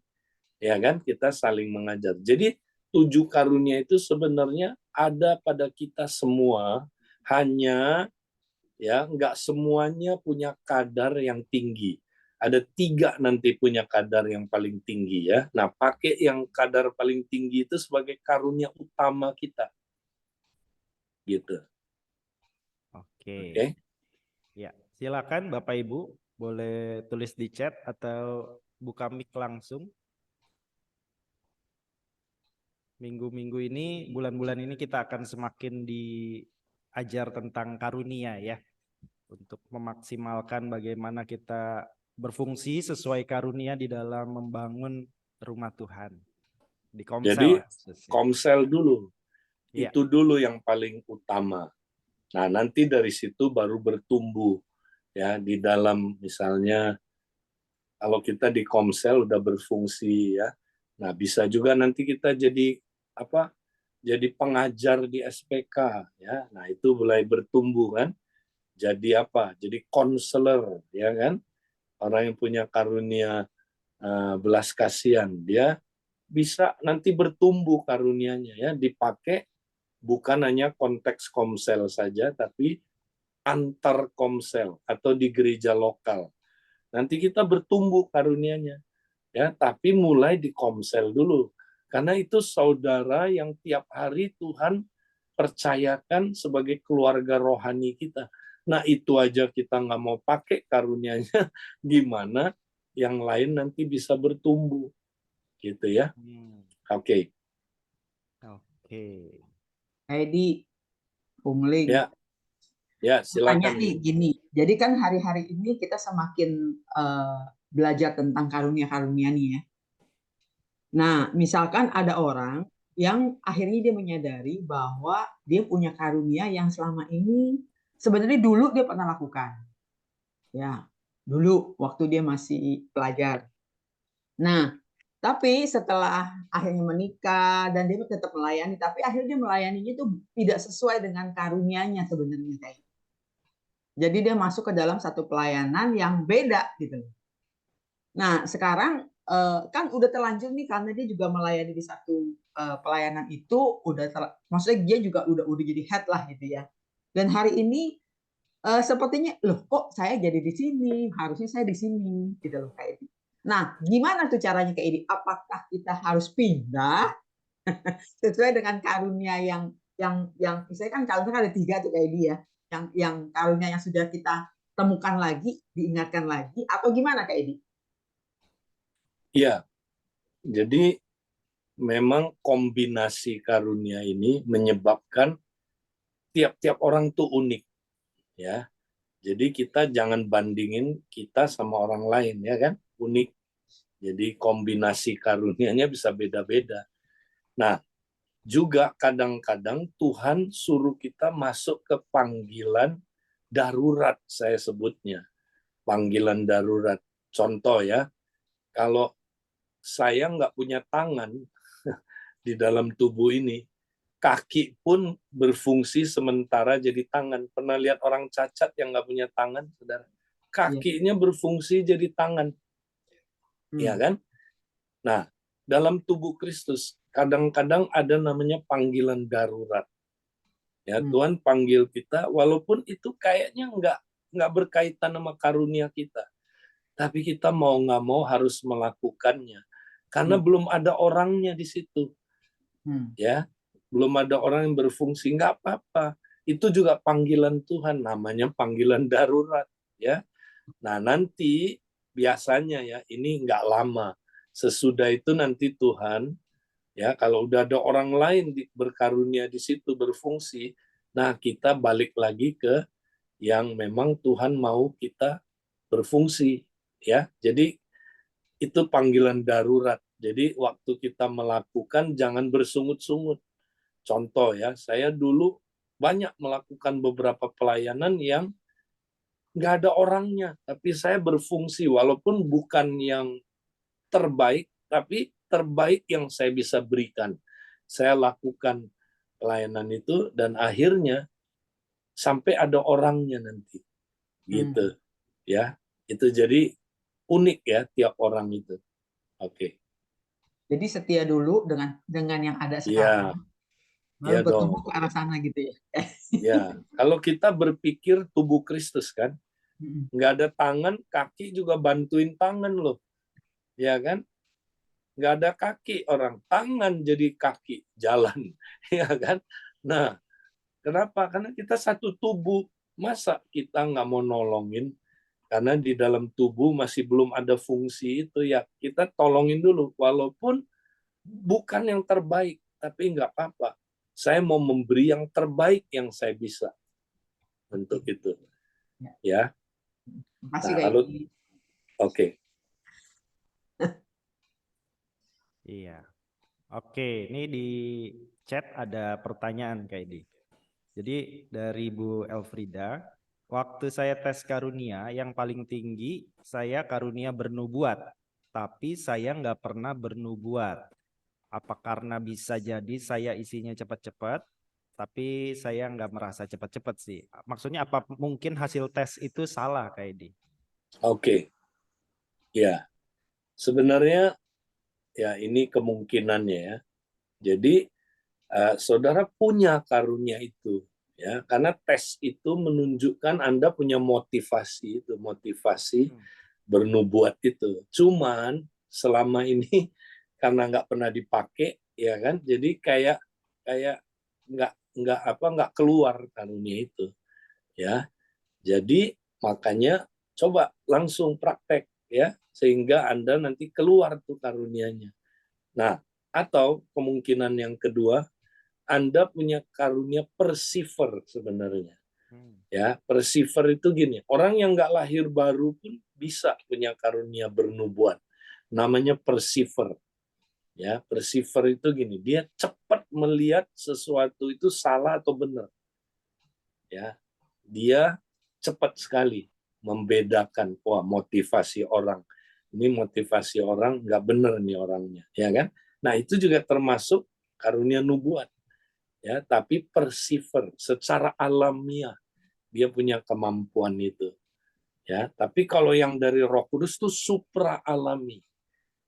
Ya kan? Kita saling mengajar. Jadi 7 karunia itu sebenarnya ada pada kita semua, hanya ya nggak semuanya punya kadar yang tinggi. Ada 3 nanti punya kadar yang paling tinggi ya. Nah, pakai yang kadar paling tinggi itu sebagai karunia utama kita. Gitu. Oke. Oke? Ya, silakan Bapak Ibu boleh tulis di chat atau buka mic langsung. Minggu-minggu ini, bulan-bulan ini kita akan semakin diajar tentang karunia ya. Untuk memaksimalkan bagaimana kita berfungsi sesuai karunia di dalam membangun rumah Tuhan. Di Jadi Komsel khususnya. komsel dulu. Iya. Itu dulu yang paling utama. Nah, nanti dari situ baru bertumbuh ya di dalam misalnya kalau kita di Komsel udah berfungsi ya. Nah, bisa juga nanti kita jadi apa? Jadi pengajar di SPK ya. Nah, itu mulai bertumbuh kan. Jadi apa? Jadi konselor ya kan. Orang yang punya karunia belas kasihan, dia bisa nanti bertumbuh karunianya ya, dipakai bukan hanya konteks Komsel saja tapi antar Komsel atau di gereja lokal. Nanti kita bertumbuh karunianya ya, tapi mulai di Komsel dulu. Karena itu saudara yang tiap hari Tuhan percayakan sebagai keluarga rohani kita. Nah, itu aja kita nggak mau pakai karunianya, gimana yang lain nanti bisa bertumbuh. Gitu ya. Oke. Oke. Edi, Pungling, Ya, Ya, Tanya silakan. nih gini, jadi kan hari-hari ini kita semakin belajar tentang karunia-karunia nih ya. Nah, misalkan ada orang yang akhirnya dia menyadari bahwa dia punya karunia yang selama ini sebenarnya dulu dia pernah lakukan. Ya, dulu waktu dia masih pelajar. Nah, tapi setelah akhirnya menikah dan dia tetap melayani, tapi akhirnya dia melayaninya itu tidak sesuai dengan karunianya sebenarnya kayak. Jadi dia masuk ke dalam satu pelayanan yang beda gitu. Nah, sekarang kan udah terlanjur nih karena dia juga melayani di satu pelayanan itu maksudnya dia juga udah jadi head lah gitu ya. Dan hari ini sepertinya loh kok saya jadi di sini, harusnya saya di sini gitu loh kayak ini. Nah, gimana tuh caranya kayak ini? Apakah kita harus pindah sesuai dengan karunia yang misalnya kan karunia kan ada 3 tuh kayak dia. Yang karunia yang sudah kita temukan lagi, diingatkan lagi, atau gimana kayak ini? Iya, jadi memang kombinasi karunia ini menyebabkan tiap-tiap orang tuh unik, ya. Jadi kita jangan bandingin kita sama orang lain, ya kan? Unik. Jadi kombinasi karunianya bisa beda-beda. Nah, juga kadang-kadang Tuhan suruh kita masuk ke panggilan darurat, saya sebutnya. Panggilan darurat. Contoh ya, kalau saya nggak punya tangan di dalam tubuh ini, kaki pun berfungsi sementara jadi tangan. Pernah lihat orang cacat yang nggak punya tangan, saudara? Kakinya berfungsi jadi tangan, ya kan? Nah, dalam tubuh Kristus, kadang-kadang ada namanya panggilan darurat. Ya, Tuhan panggil kita, walaupun itu kayaknya nggak berkaitan sama karunia kita. Tapi kita mau nggak mau harus melakukannya. Karena belum ada orangnya di situ. Ya, belum ada orang yang berfungsi, nggak apa-apa. Itu juga panggilan Tuhan, namanya panggilan darurat. Ya, nah nanti biasanya ya ini nggak lama. Sesudah itu nanti Tuhan, ya kalau udah ada orang lain berkarunia di situ berfungsi, nah kita balik lagi ke yang memang Tuhan mau kita berfungsi, ya. Jadi itu panggilan darurat. Jadi waktu kita melakukan jangan bersungut-sungut. Contoh ya, saya dulu banyak melakukan beberapa pelayanan yang nggak ada orangnya, tapi saya berfungsi walaupun bukan yang terbaik, tapi terbaik yang saya bisa berikan. Saya lakukan pelayanan itu dan akhirnya sampai ada orangnya nanti, gitu ya. Itu jadi unik ya tiap orang itu. Oke. Jadi setia dulu dengan yang ada Iya, sekarang, iya lalu bertumbuh dong. ke arah sana gitu ya. Ya, kalau kita berpikir tubuh Kristus kan, nggak ada tangan, kaki juga bantuin tangan loh, ya kan? Nggak ada kaki orang, tangan jadi kaki jalan, ya kan? Nah, kenapa? Karena kita satu tubuh, masa kita nggak mau nolongin? Karena di dalam tubuh masih belum ada fungsi itu ya kita tolongin dulu, walaupun bukan yang terbaik, tapi nggak apa-apa. Saya mau memberi yang terbaik yang saya bisa untuk itu, ya. Masih Nah, kayak lalu gini. oke. Iya. Oke, ini di chat ada pertanyaan kayak di. Jadi dari Bu Elfrida, waktu saya tes karunia yang paling tinggi saya karunia bernubuat, tapi saya nggak pernah bernubuat. Apa karena bisa jadi saya isinya cepat-cepat, tapi saya nggak merasa cepat-cepat sih. Maksudnya apa mungkin hasil tes itu salah kayak di? Oke, ya. Sebenarnya ya ini kemungkinannya ya. Jadi saudara punya karunia itu ya, karena tes itu menunjukkan Anda punya motivasi itu, motivasi bernubuat itu. Cuman selama ini karena nggak pernah dipakai ya kan, jadi kayak kayak nggak keluar karunia itu ya. Jadi makanya coba langsung praktek ya, sehingga Anda nanti keluar tuh karunianya. Nah, atau kemungkinan yang kedua, Anda punya karunia persiver sebenarnya. Ya, persevere itu gini, orang yang nggak lahir baru pun bisa punya karunia bernubuat. Namanya persevere. Ya, persevere itu gini, dia cepat melihat sesuatu itu salah atau benar. Ya, dia cepat sekali membedakan, wah motivasi orang. Ini motivasi orang nggak benar nih orangnya, ya kan? Nah, itu juga termasuk karunia nubuat. Ya, tapi persevere secara alamiah dia punya kemampuan itu. Ya, tapi kalau yang dari Roh Kudus itu supra alami.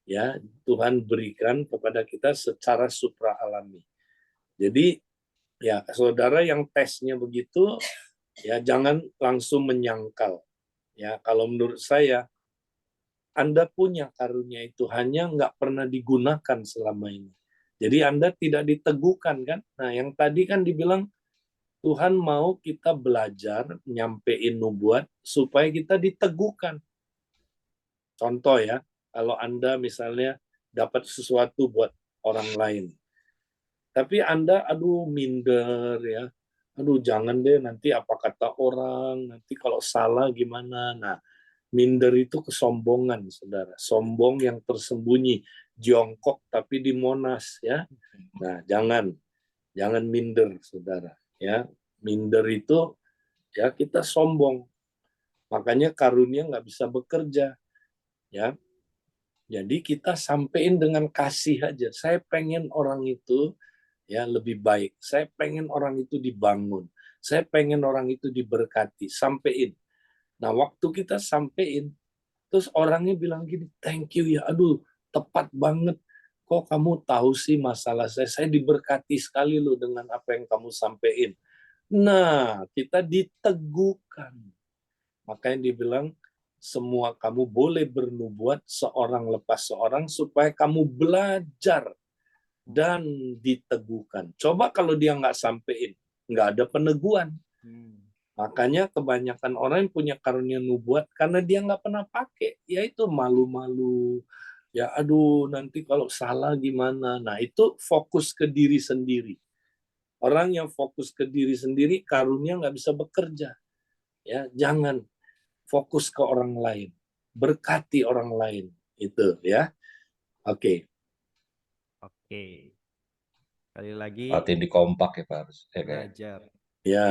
Ya, Tuhan berikan kepada kita secara supra alami. Jadi ya saudara yang tesnya begitu, ya jangan langsung menyangkal. Ya, kalau menurut saya Anda punya karunia itu hanya nggak pernah digunakan selama ini. Jadi Anda tidak diteguhkan kan? Nah, yang tadi kan dibilang Tuhan mau kita belajar nyampein nubuat supaya kita diteguhkan. Contoh ya, kalau Anda misalnya dapat sesuatu buat orang lain, tapi Anda aduh minder ya. Aduh jangan deh nanti apa kata orang, nanti kalau salah gimana. Nah, minder itu kesombongan, Saudara. Sombong yang tersembunyi, jongkok tapi di Monas ya. Nah, jangan minder, Saudara, ya. Minder itu ya kita sombong. Makanya karunia nggak bisa bekerja, ya. Jadi kita sampein dengan kasih aja. Saya pengen orang itu ya lebih baik. Saya pengen orang itu dibangun. Saya pengen orang itu diberkati. Sampein. Nah, waktu kita sampein, terus orangnya bilang gini, thank you ya, aduh tepat banget. Kok kamu tahu sih masalah saya? Saya diberkati sekali loh dengan apa yang kamu sampein. Nah, kita diteguhkan. Makanya dibilang, semua kamu boleh bernubuat seorang lepas seorang supaya kamu belajar dan diteguhkan. Coba kalau dia nggak sampein, nggak ada peneguhan. Makanya kebanyakan orang yang punya karunia nubuat karena dia nggak pernah pakai, yaitu malu-malu. Ya aduh nanti kalau salah gimana. Nah itu fokus ke diri sendiri. Orang yang fokus ke diri sendiri karunia nggak bisa bekerja. Ya jangan fokus ke orang lain, berkati orang lain itu ya. Oke. Oke. Sekali lagi Latihan di kompak ya Pak harus. Ya, kayak. belajar. Ya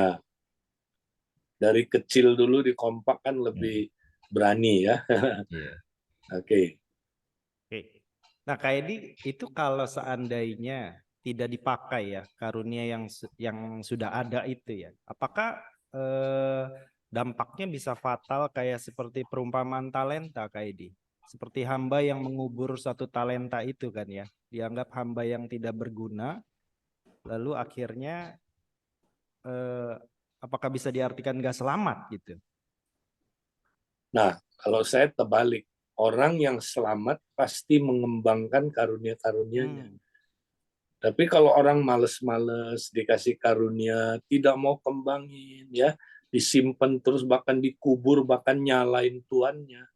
dari kecil dulu di kompak kan lebih berani ya. Iya. Oke. Oke. Nah, Kak Edi, itu kalau seandainya tidak dipakai ya karunia yang sudah ada itu ya, apakah dampaknya bisa fatal kayak seperti perumpamaan talenta, Kak Edi? Seperti hamba yang mengubur satu talenta itu kan ya, dianggap hamba yang tidak berguna, lalu akhirnya apakah bisa diartikan nggak selamat gitu? Nah, kalau saya terbalik, orang yang selamat pasti mengembangkan karunia-karunianya. Tapi kalau orang males-males dikasih karunia, tidak mau kembangin, ya disimpan terus bahkan dikubur bahkan nyalain tuannya.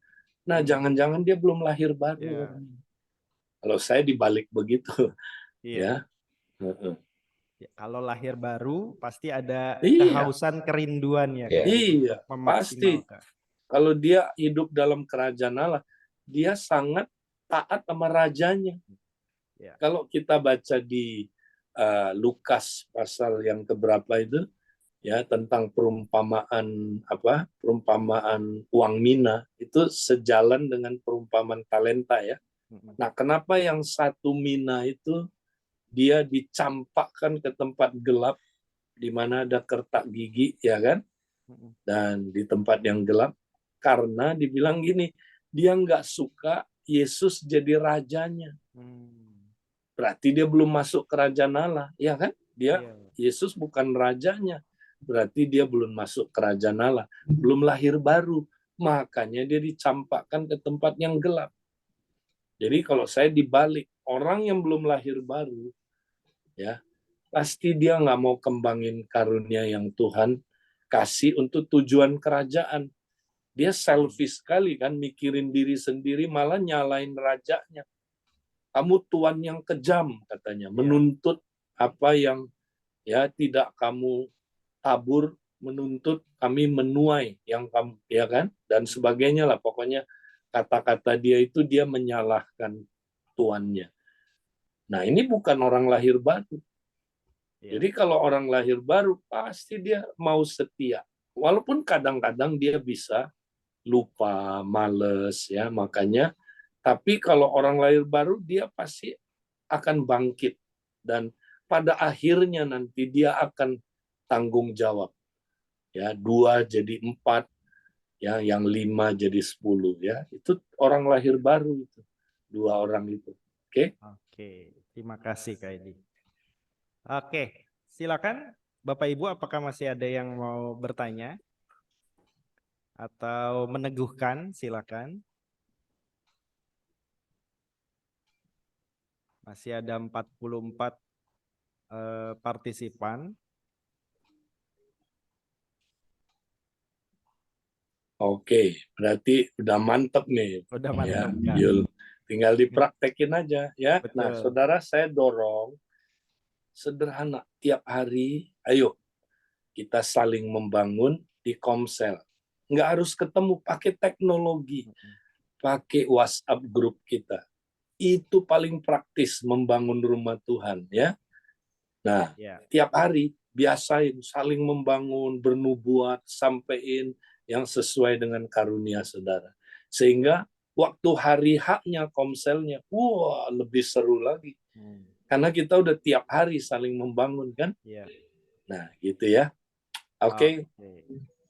Nah, jangan-jangan dia belum lahir baru. Ya, Kalau saya dibalik begitu, iya. ya. Heeh. Ya, kalau lahir baru pasti ada Iya, kehausan kerinduan ya Iya. kayak iya, untuk pasti. memaksimalkan. Kalau dia hidup dalam kerajaan Allah, dia sangat taat sama rajanya. Ya. Kalau kita baca di Lukas pasal yang keberapa itu, ya tentang perumpamaan perumpamaan uang mina itu sejalan dengan perumpamaan talenta ya. Nah, kenapa yang satu mina itu dia dicampakkan ke tempat gelap di mana ada kertak gigi ya kan, dan di tempat yang gelap karena dibilang gini, dia nggak suka Yesus jadi rajanya. Berarti dia belum masuk kerajaan Allah, ya kan? Iya. Yesus bukan rajanya. Berarti dia belum masuk kerajaan Allah, belum lahir baru. Makanya dia dicampakkan ke tempat yang gelap. Jadi kalau saya dibalik, orang yang belum lahir baru, ya pasti dia nggak mau kembangin karunia yang Tuhan kasih untuk tujuan kerajaan. Dia selfish sekali kan, mikirin diri sendiri, malah nyalain rajanya. Kamu tuan yang kejam katanya, menuntut apa yang ya tidak kamu tabur menuntut kami menuai yang kamu, ya kan, dan sebagainya lah. Pokoknya kata-kata dia itu dia menyalahkan tuannya. Nah, ini bukan orang lahir baru. Ya. Jadi kalau orang lahir baru pasti dia mau setia. Walaupun kadang-kadang dia bisa lupa, males ya, makanya. Tapi kalau orang lahir baru dia pasti akan bangkit dan pada akhirnya nanti dia akan tanggung jawab. Ya, 2 jadi 4, ya, yang 5 jadi 10 ya. Itu orang lahir baru itu. 2 orang itu. Oke? Oke, terima kasih Kak Edi. Oke, silakan Bapak Ibu, apakah masih ada yang mau bertanya atau meneguhkan? Silakan. Masih ada 44 partisipan. Oke, berarti udah mantep nih. Udah Ya, mantap Kak. Yul. Tinggal dipraktekin aja ya. Nah, Betul. saudara, saya dorong sederhana tiap hari. Ayo kita saling membangun di Komsel. Nggak harus ketemu, pakai teknologi, pakai WhatsApp grup kita. Itu paling praktis membangun rumah Tuhan ya. Nah, Ya. tiap hari biasain saling membangun, bernubuat, sampein yang sesuai dengan karunia saudara. Sehingga waktu hari haknya Komselnya, wah lebih seru lagi. Karena kita udah tiap hari saling membangun kan. Ya. Nah, gitu ya. Oke.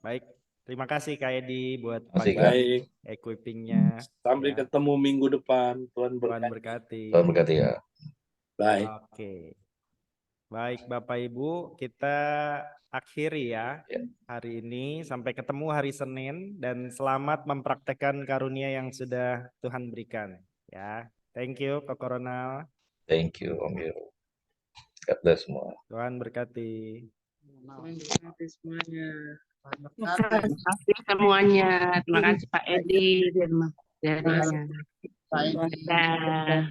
Baik, terima kasih Kak Edi buat Masih, pagi Kak. Baik. equipping-nya. Sampai Ya. ketemu minggu depan. Tuhan Tuhan berkati. berkati. Tuhan berkati ya. Bye. Oke. Baik Bapak Ibu, kita akhiri ya Ya. hari ini. Sampai ketemu hari Senin dan selamat mempraktekkan karunia yang sudah Tuhan berikan. Ya, thank you Kak Koronel. Thank you Om Yul. God bless semua. Tuhan berkati. Terima kasih semuanya. Terima kasih semuanya. Terima kasih Pak Edi. Terima kasih. Pak Edi. Dadah.